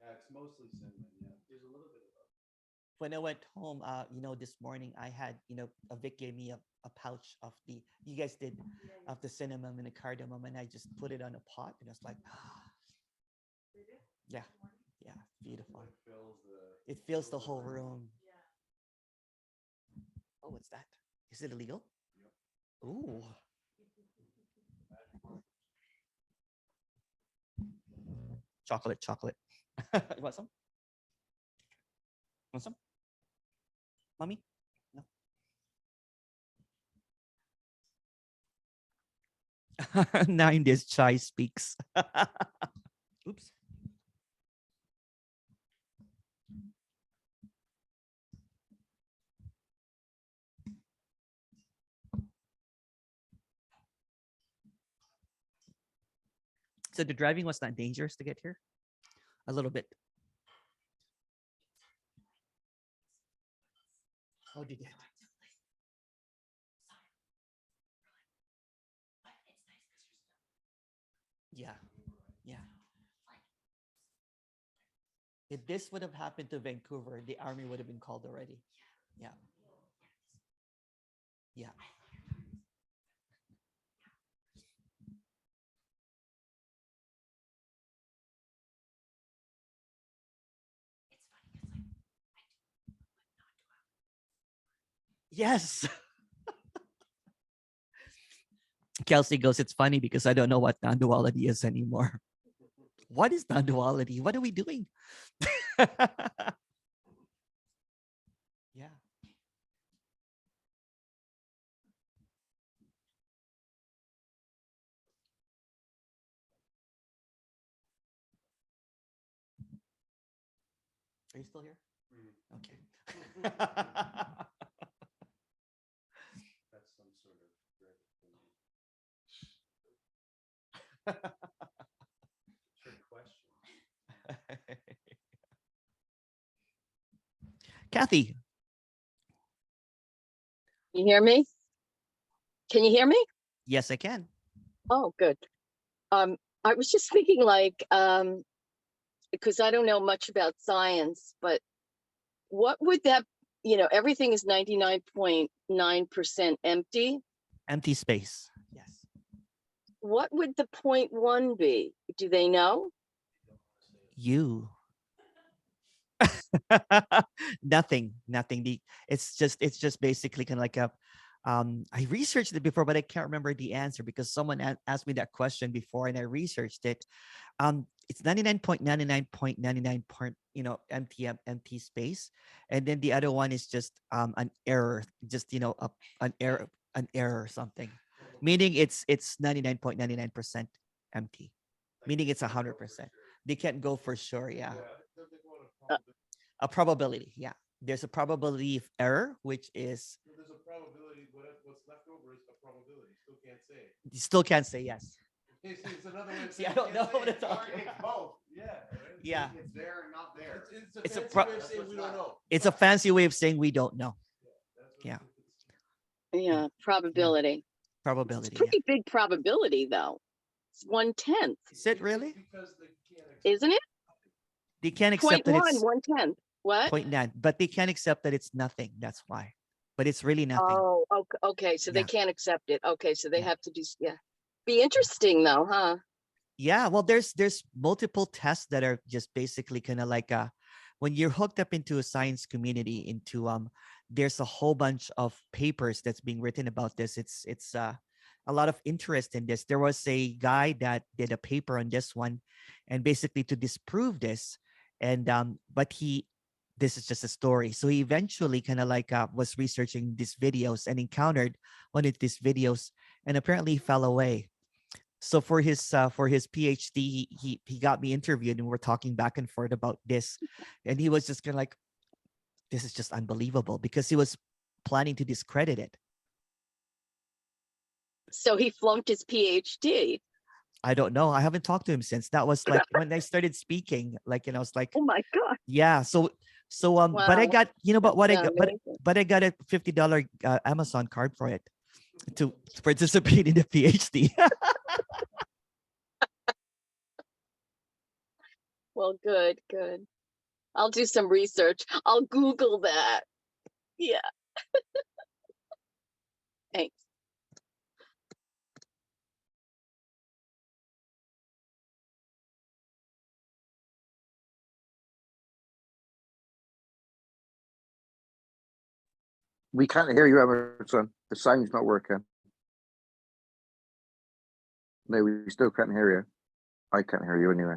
Yeah, it's mostly cinnamon. Yeah, there's a little bit of both. When I went home, this morning I had, Vic gave me a pouch of you guys did, of the cinnamon and the cardamom, and I just put it on a pot, and it's like, yeah, beautiful. It fills the whole room. Oh, what's that? Is it illegal? Yep. Ooh. Chocolate. You want some? Want some? Mommy? No. Now in this chai speaks. Oops. So the driving was not dangerous to get here? A little bit. Oh, did it? Yeah. If this would have happened to Vancouver, the army would have been called already. Yeah. Yes. Kelsey goes, it's funny because I don't know what non-duality is anymore. What is non-duality? What are we doing? Yeah. Are you still here? Okay. That's some sort of trick question. Kathy, You hear me? Can you hear me? yes, I can. Oh, good. I was just thinking like, because I don't know much about science, but what would that, everything is 99.9% empty. Empty space. Yes. What would the 0.1 be? Do they know? You. Nothing. It's just basically kind of like a I researched it before, but I can't remember the answer because someone asked me that question before and I researched it. It's 99.99.99 point, empty space. And then the other one is just an error, just an error or something. Meaning it's 99.99% empty. Meaning it's 100%. They can't go for sure, yeah. A probability, yeah. There's a probability of error, which is So there's a probability. What's left over is a probability. Still can't say it. you still can't say yes. Okay, so it's another way of See, saying I don't can't know say what it. to talk It's about. both. Yeah. Right? Yeah. It's there and not there. It's It's a a fancy way of saying we don't know. It's a fancy way of saying we don't know. That's what Yeah. Yeah, probability. It's Probability. Yeah. pretty big probability though. It's 1/10, Is it really? Because they can't accept isn't it? They can't accept that 0.1, it's 1/10. What? 0.9, but they can't accept that it's nothing. That's why. But it's really nothing. Oh, okay. So they Yeah. can't accept it. Okay, so they Yeah. have to do, yeah. Be interesting though, huh? Yeah, well, there's multiple tests that are just basically kind of like when you're hooked up into a science community, into there's a whole bunch of papers that's being written about this. It's a lot of interest in this. There was a guy that did a paper on this one, and basically to disprove this, and but this is just a story. So he eventually kind of like was researching these videos and encountered one of these videos, and apparently fell away. So for his PhD, he got me interviewed, and we're talking back and forth about this, and he was just kind of like, "This is just unbelievable," because he was planning to discredit it. So he flunked his PhD. I don't know. I haven't talked to him since. That was like when I started speaking, like, and I was like, Oh my God. yeah. So but I Wow. got, but what I That's got, amazing. but I got a $50 Amazon card for it to participate in the PhD. Well, good. I'll do some research. I'll Google that. Yeah. Thanks. We can't hear you, Emerson. The sound's not working. No, we still can't hear you. I can't hear you anyway.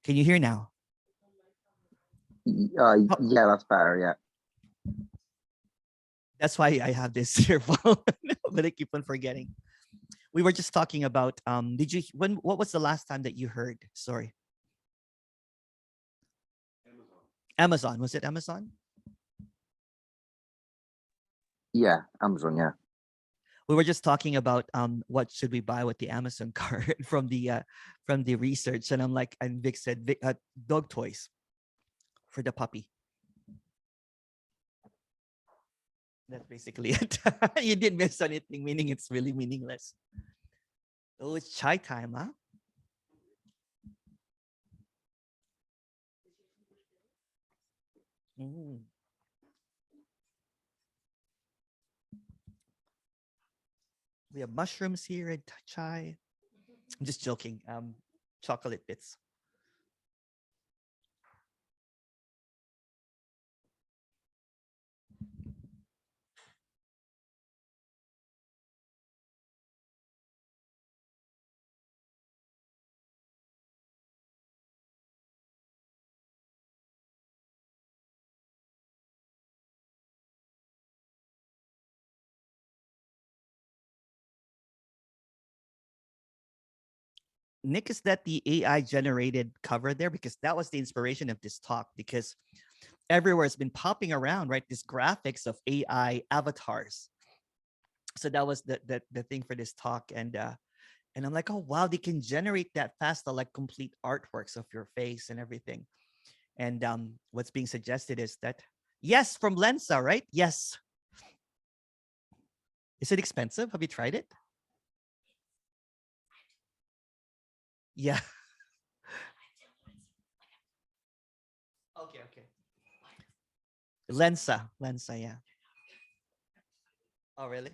Can you hear now? Yeah, that's better. Yeah. That's why I have this earphone, but I keep on forgetting. We were just talking about what was the last time that you heard? Sorry. Amazon. Was it Amazon? Yeah, Amazon. Yeah. We were just talking about what should we buy with the Amazon card from the research, and I'm like, and Vic said dog toys for the puppy. That's basically it. You didn't miss anything, meaning it's really meaningless. Oh, it's chai time, huh? Mm. We have mushrooms here and chai. I'm just joking. Chocolate bits. Nick, is that the AI generated cover there? Because that was the inspiration of this talk, because everywhere it's been popping around, right? These graphics of AI avatars. So that was the thing for this talk. And I'm like, oh wow, they can generate that fast, like complete artworks of your face and everything. And what's being suggested is that, yes, from Lensa, right? Yes. Is it expensive? Have you tried it? Yeah. Okay. Lensa, yeah. Oh, really?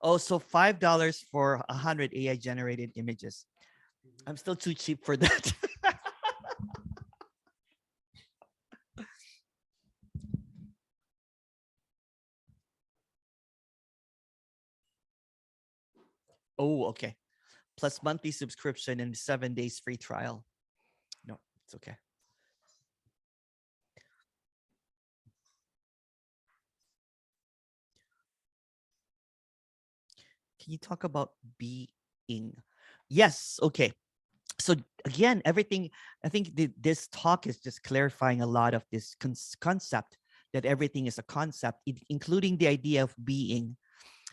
Oh, so $5 for 100 AI generated images. I'm still too cheap for that. Oh, okay. Plus monthly subscription and 7 days free trial. No, it's okay. Can you talk about being? Yes, okay. So again, everything, I think this talk is just clarifying a lot of this concept that everything is a concept, including the idea of being,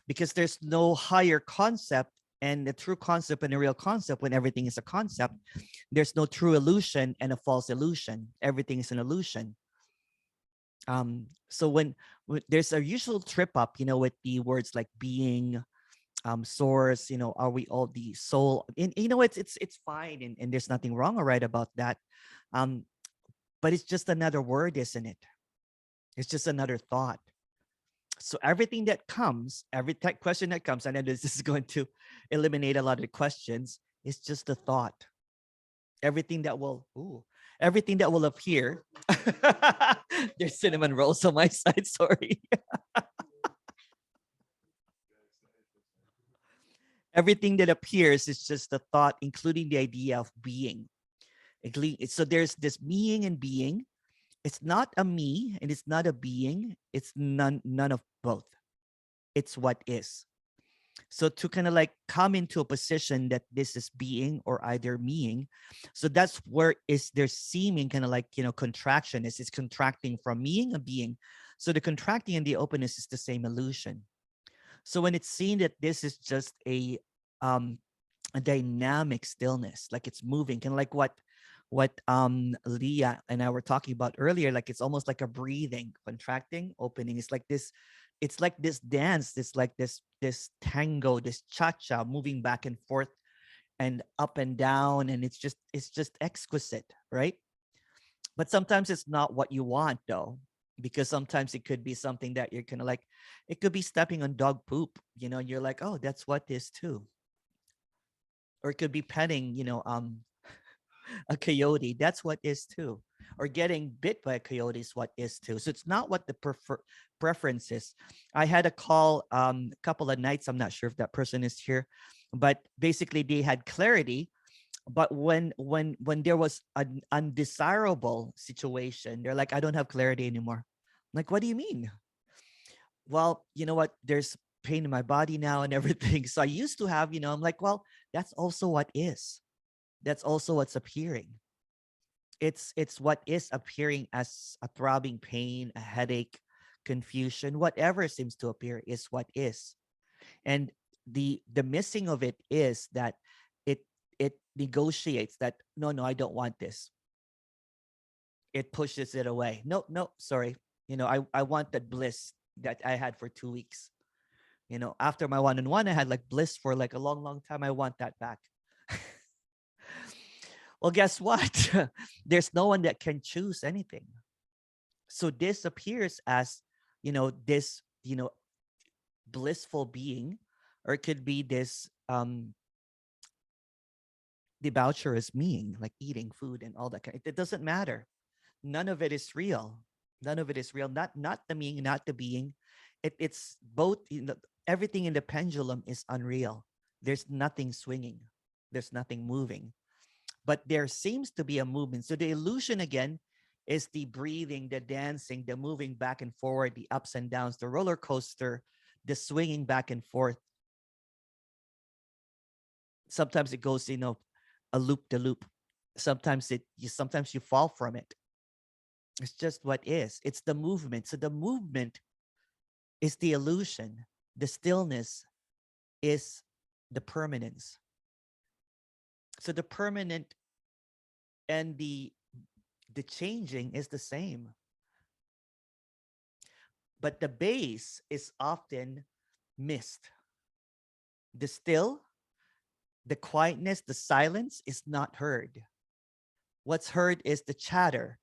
because there's no higher concept and a true concept and a real concept when everything is a concept. There's no true illusion and a false illusion. Everything is an illusion. So when there's a usual trip up, with the words like being, source, are we all the soul? And it's fine, and there's nothing wrong or right about that. But it's just another word, isn't it? It's just another thought. So everything that comes, every question that comes, and then this is going to eliminate a lot of the questions, is just a thought. Everything that will appear. There's cinnamon rolls on my side, sorry. Everything that appears is just a thought, including the idea of being. So there's this being and being. It's not a me and it's not a being. It's none of both. It's what is. So to kind of like come into a position that this is being or either meing. So that's where is there seeming kind of like, contraction. It's contracting from meing a being. So the contracting and the openness is the same illusion. So when it's seen that this is just a dynamic stillness, like it's moving, kind of like what Leah and I were talking about earlier, like it's almost like a breathing, contracting, opening. It's like this dance, this tango, this cha-cha, moving back and forth and up and down, and it's just exquisite, right? But sometimes it's not what you want though, because sometimes it could be something that you're kind of like, it could be stepping on dog poop, you're like, oh, that's what this too. Or it could be petting, a coyote. That's what is too. Or getting bit by a coyote is what is too. So it's not what the preference is. I had a call a couple of nights. I'm not sure if that person is here, but basically they had clarity. But when there was an undesirable situation, they're like, I don't have clarity anymore. I'm like, what do you mean? Well, you know what? There's pain in my body now and everything. So I used to have, I'm like, well, that's also what is. That's also what's appearing. It's what is appearing as a throbbing pain, a headache, confusion, whatever seems to appear is what is. And the missing of it is that it negotiates that no, I don't want this. It pushes it away. No, sorry. I want that bliss that I had for 2 weeks. After my one-on-one, I had like bliss for like a long, long time. I want that back. Well, guess what? There's no one that can choose anything. So this appears as, this, blissful being, or it could be this debaucherous being, like eating food and all that kind. It doesn't matter. None of it is real. None of it is real. Not the being, not the being. It's both. Everything in the pendulum is unreal. There's nothing swinging. There's nothing moving. But there seems to be a movement. So the illusion again is the breathing, the dancing, the moving back and forward, the ups and downs, the roller coaster, the swinging back and forth. Sometimes it goes, a loop de loop. Sometimes sometimes you fall from it. It's just what is. It's the movement. So the movement is the illusion. The stillness is the permanence. So the permanent and the changing is the same. But the base is often missed. The still, the quietness, the silence is not heard. What's heard is the chatter.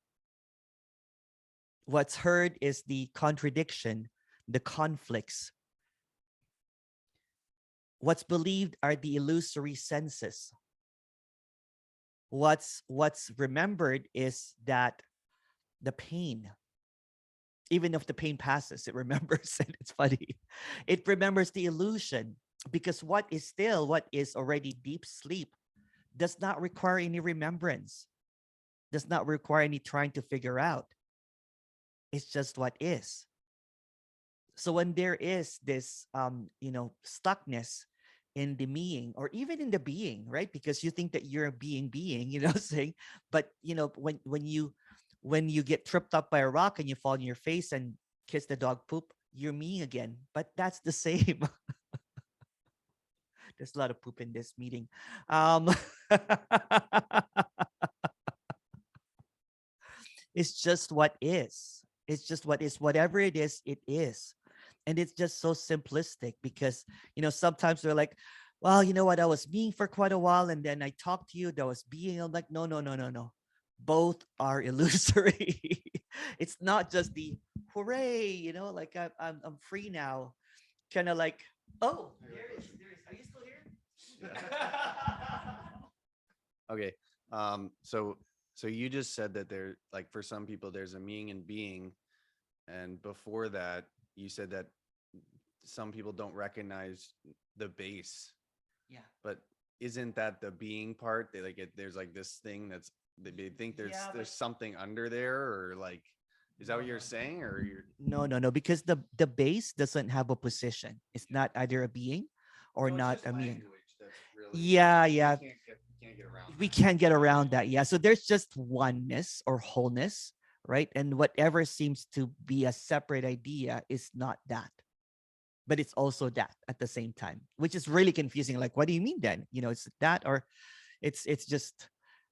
What's heard is the contradiction, the conflicts. What's believed are the illusory senses. What's remembered is that the pain. Even if the pain passes, it remembers, and it's funny. It remembers the illusion, because what is still, what is already deep sleep, does not require any remembrance, does not require any trying to figure out. It's just what is. So when there is this, stuckness in the meing, or even in the being, right? Because you think that you're a being, saying, but when you get tripped up by a rock and you fall on your face and kiss the dog poop, you're me again. But that's the same. There's a lot of poop in this meeting. It's just what is. It's just what is. Whatever it is, it is. And it's just so simplistic, because, sometimes they're like, well, you know what? I was being for quite a while, and then I talked to you. That was being. I'm like, no. Both are illusory. It's not just the hooray, like I'm free now. Kind of like, oh, there is. Are you still here? Okay. So you just said that there, like, for some people, there's a meaning in being. And before that, you said that some people don't recognize the base. Yeah. But isn't that the being part? They there's like this thing that's, they think there's something under there, or like, is that what you're saying? Or you're No, because the base doesn't have a position. It's not either a being or not a being. Yeah. We can't get around that. Yeah. So there's just oneness or wholeness, right? And whatever seems to be a separate idea is not that, but it's also that at the same time, which is really confusing. Like, what do you mean then? It's that, or it's just,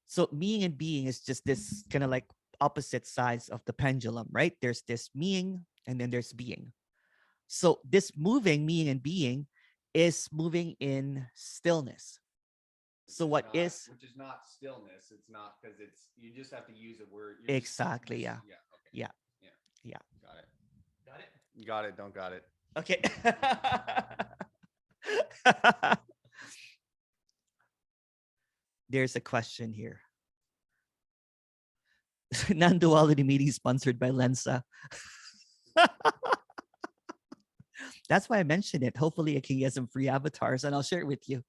so meaning and being is just this kind of like opposite sides of the pendulum, right? There's this meaning, and then there's being. So this moving, meaning and being, is moving in stillness. So what is, which is not stillness. It's not, because it's, you just have to use a word. Exactly. Yeah. Yeah. Got it. Got it. Don't got it. Okay. There's a question here. Non-duality meeting sponsored by Lensa. That's why I mentioned it. Hopefully I can get some free avatars, and I'll share it with you.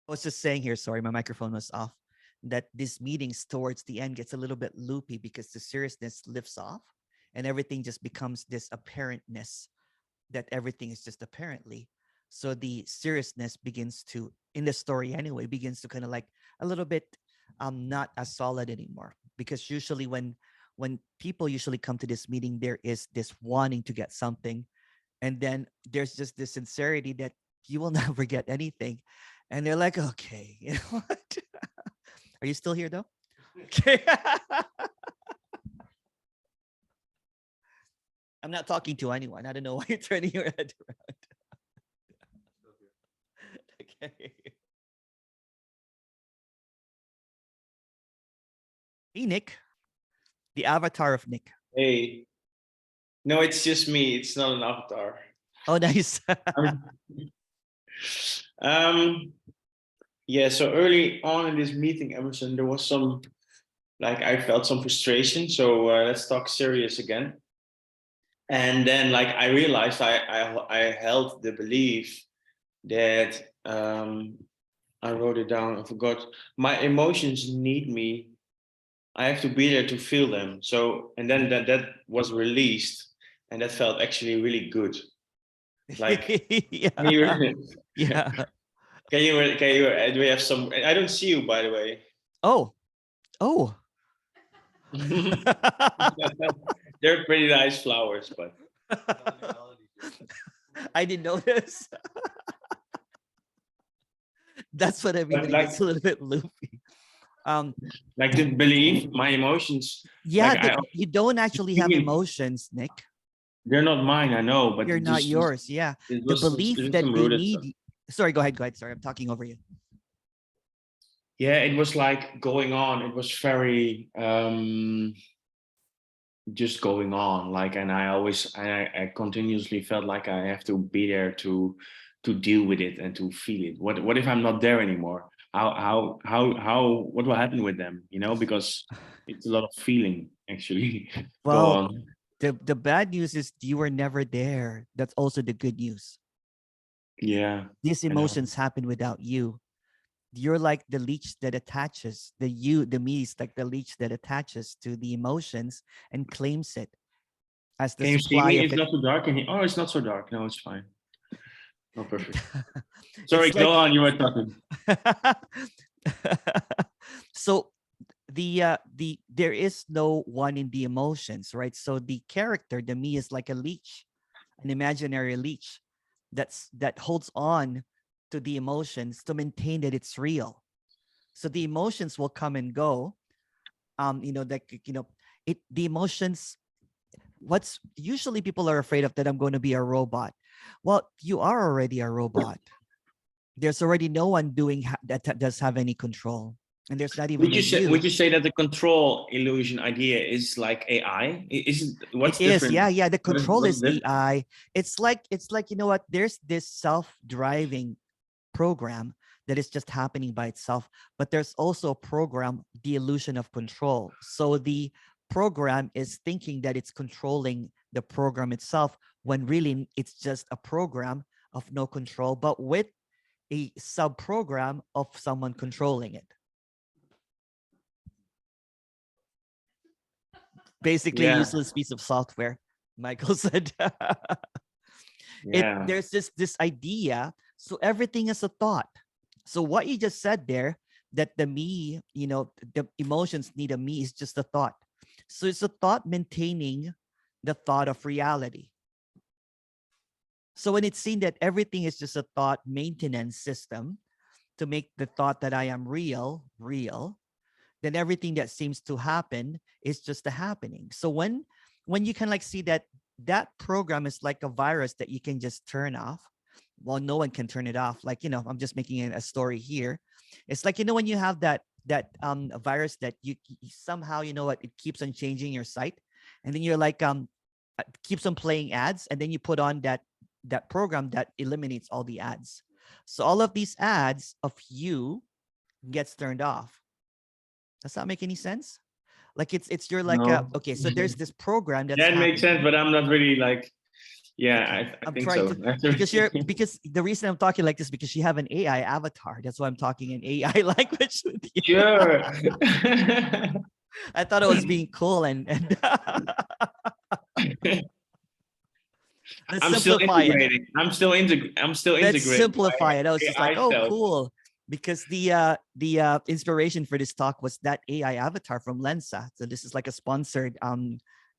I was just saying here, sorry, my microphone was off, that these meetings towards the end gets a little bit loopy because the seriousness lifts off and everything just becomes this apparentness that everything is just apparently. So the seriousness begins to, in the story anyway, begins to kind of like a little bit not as solid anymore. Because usually when people usually come to this meeting, there is this wanting to get something. And then there's just this sincerity that you will never get anything. And they're like, okay, you know what? Are you still here though? Okay. I'm not talking to anyone. I don't know why you're turning your head around. Okay. Hey, Nick, the avatar of Nick. Hey, no, it's just me. It's not an avatar. Oh, nice. Yeah, so early on in this meeting, Emerson, there was some, like, I felt some frustration. So let's talk serious again. And then, like, I realized I held the belief that I wrote it down. I forgot. My emotions need me. I have to be there to feel them. So, and then that was released, and that felt actually really good. Like, yeah. Yeah. Can you do we have some? I don't see you, by the way. Oh. Oh. They're pretty nice flowers, but I didn't notice. That's what I mean. But When it gets a little bit loopy. Like the belief, my emotions. Yeah, like you don't actually have emotions, Nick. They're not mine, I know, but You're not yours. Yeah. The belief that they need. Sorry, go ahead. Go ahead. Sorry, I'm talking over you. Yeah, it was like going on. It was very just going on. Like, and I continuously felt like I have to be there to deal with it and to feel it. What if I'm not there anymore? How what will happen with them? You know, because it's a lot of feeling actually. Go Well, on. the bad news is you were never there. That's also the good news. Yeah. These emotions happen without you. You're like the leech that attaches, the me is like the leech that attaches to the emotions and claims it as the Can you see supply me? of It's it. not so dark in here. Oh, it's not so dark. No, it's fine. Oh, perfect. Sorry, It's like, go on. You were talking. so there is no one in the emotions, right? So the character, the me, is like a leech, an imaginary leech that holds on to the emotions to maintain that it's real. So the emotions will come and go. The emotions, what's usually people are afraid of, that I'm going to be a robot. Well, you are already a robot. There's already no one doing that does have any control. And there's not even Would you say that the control illusion idea is like AI? What's different? Yeah. The control What's is different? AI. It's like, you know what? There's this self-driving program that is just happening by itself, but there's also a program, the illusion of control. So the program is thinking that it's controlling the program itself, when really it's just a program of no control, but with a sub-program of someone controlling it. Basically, a useless piece of software, Michael said. Yeah. There's this idea. So everything is a thought. So what you just said there, that the me, the emotions need a me, is just a thought. So it's a thought maintaining the thought of reality. So when it's seen that everything is just a thought maintenance system to make the thought that I am real, then everything that seems to happen is just a happening. So when you can like see that program is like a virus that you can just turn off. Well, no one can turn it off. Like, I'm just making a story here. It's like, when you have that virus that you somehow, it keeps on changing your site, and then you're like, keeps on playing ads, and then you put on that program that eliminates all the ads. So all of these ads of you gets turned off. Does that make any sense? Like you're like, No. okay, so there's this program that's That makes sense, but I'm not really like, I I'm think trying so. to, because the reason I'm talking like this, because you have an AI avatar. That's why I'm talking in AI language with you. Sure. I thought it was being cool and let's I'm still simplify it. integrating. I'm still integrating. Let's simplify it. I was just like, AI oh, self. cool. Because the inspiration for this talk was that AI avatar from Lensa. So this is like a sponsored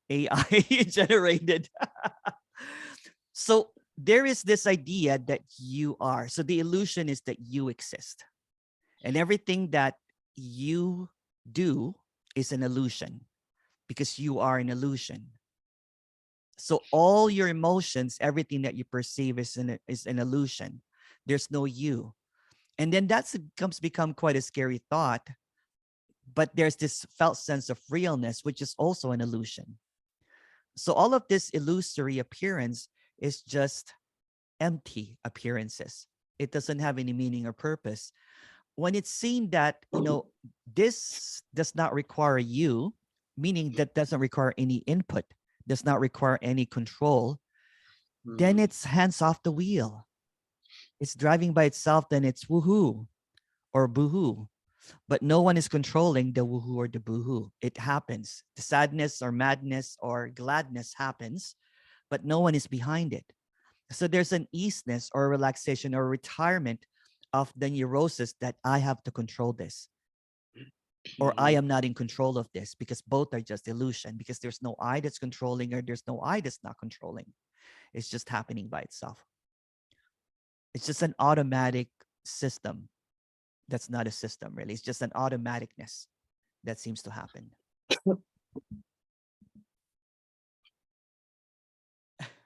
AI generated. So there is this idea that you are. So the illusion is that you exist. And everything that you do is an illusion because you are an illusion. So all your emotions, everything that you perceive is an illusion. There's no you. And then that's become quite a scary thought. But there's this felt sense of realness, which is also an illusion. So all of this illusory appearance is just empty appearances. It doesn't have any meaning or purpose. When it's seen that, this does not require you, meaning that doesn't require any input, does not require any control, then it's hands off the wheel. It's driving by itself, then it's woohoo or boohoo. But no one is controlling the woohoo or the boohoo. It happens. The sadness or madness or gladness happens, but no one is behind it. So there's an easiness or relaxation or retirement of the neurosis that I have to control this, or I am not in control of this, because both are just illusion, because there's no I that's controlling or there's no I that's not controlling. It's just happening by itself. It's just an automatic system. That's not a system, really. It's just an automaticness that seems to happen.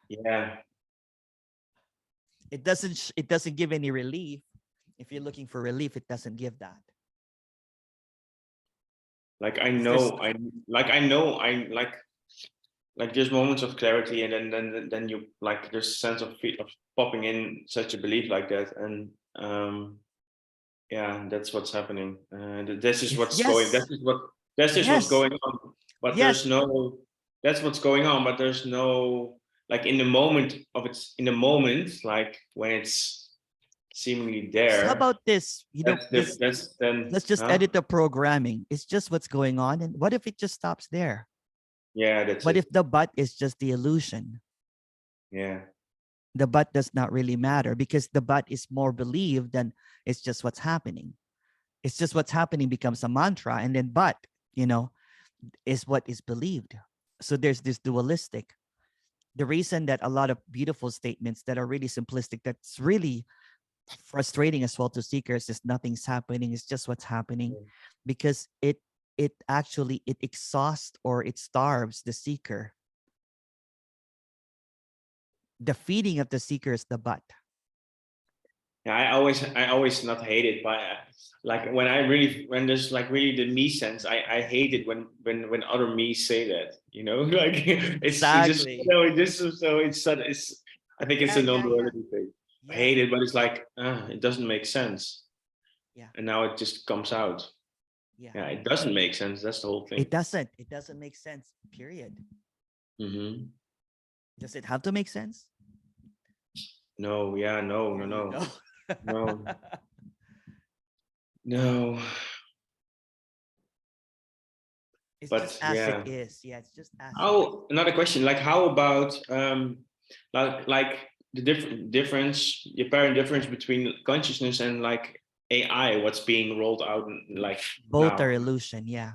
Yeah. It doesn't give any relief. If you're looking for relief, it doesn't give that. Like I know, like there's moments of clarity, and then you like there's a sense of popping in such a belief like that, and yeah, that's what's happening. This is what's going. This is what's going on. But there's no. That's what's going on. But there's no like in the moment of it's in the moment, like when it's seemingly there. So how about this? That's then. Let's just edit the programming. It's just what's going on, and what if it just stops there? Yeah, that's. What if the but is just the illusion? Yeah. The but does not really matter, because the but is more believed than it's just what's happening. It's just what's happening becomes a mantra, and then but, is what is believed. So there's this dualistic. The reason that a lot of beautiful statements that are really simplistic, that's really frustrating as well to seekers, is nothing's happening, it's just what's happening, because it actually exhausts or it starves the seeker. The feeding of the seeker is the but. Yeah, I always not hate it, but like when there's like really the me sense, I hate it when other me say that, like it's exactly. It's I think it's a non-duality thing. I hate it, but it's like it doesn't make sense. Yeah. And now it just comes out. Yeah, it doesn't make sense. That's the whole thing. It doesn't make sense, period. Does it have to make sense? No, yeah, no. No. It's just as it is. Yeah, it's just as. Another question, like how about like the difference, the apparent difference between consciousness and like AI, what's being rolled out like both now? are illusion, yeah.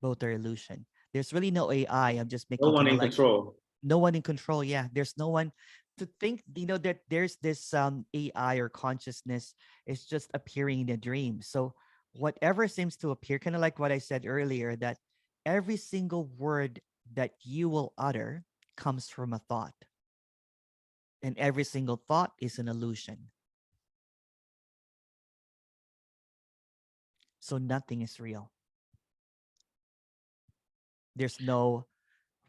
Both are illusion. There's really no AI. I'm just making no one in control. No one in control, yeah. There's no one to think, that there's this AI or consciousness is just appearing in a dream. So whatever seems to appear, kind of like what I said earlier, that every single word that you will utter comes from a thought. And every single thought is an illusion. So nothing is real. There's no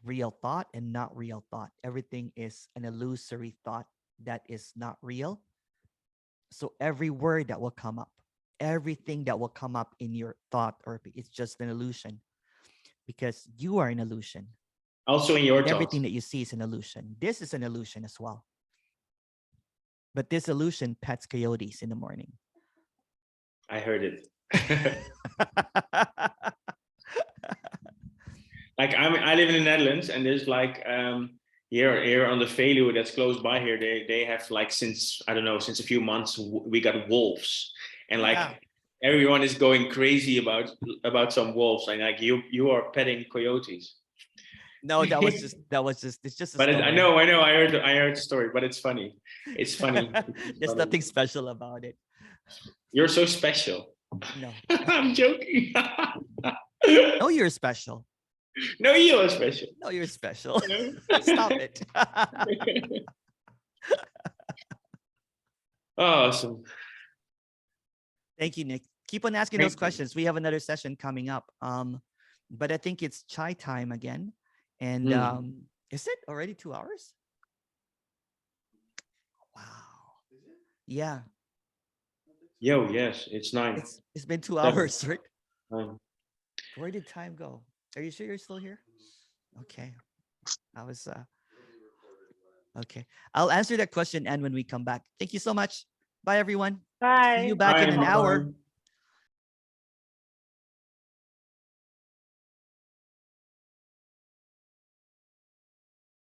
real thought and not real thought. Everything is an illusory thought that is not real. So every word that will come up, everything that will come up in your thought, or it's just an illusion, because you are an illusion. Also in your thoughts. Everything that you see is an illusion. This is an illusion as well. But this illusion pets coyotes in the morning. I heard it. Like I live in the Netherlands, and there's like here on the Veluwe that's close by here, they have like since a few months we got wolves, and like everyone is going crazy about some wolves, and like you are petting coyotes. No, it's just a But story. I know, I heard the story, but it's funny. It's funny. It's There's funny. nothing special about it. You're so special. No. I'm joking. No, you're special. No, you are special. No, you're special. Stop it. Awesome. Thank you, Nick. Keep on asking those questions. We have another session coming up. But I think it's chai time again. And is it already 2 hours? Wow. Yeah. Yo, yes, it's 9. It's been 2 7. hours, right? 9. Where did time go? Are you sure you're still here? Okay. I was okay. I'll answer that question and when we come back. Thank you so much. Bye everyone. Bye. See you back in an hour.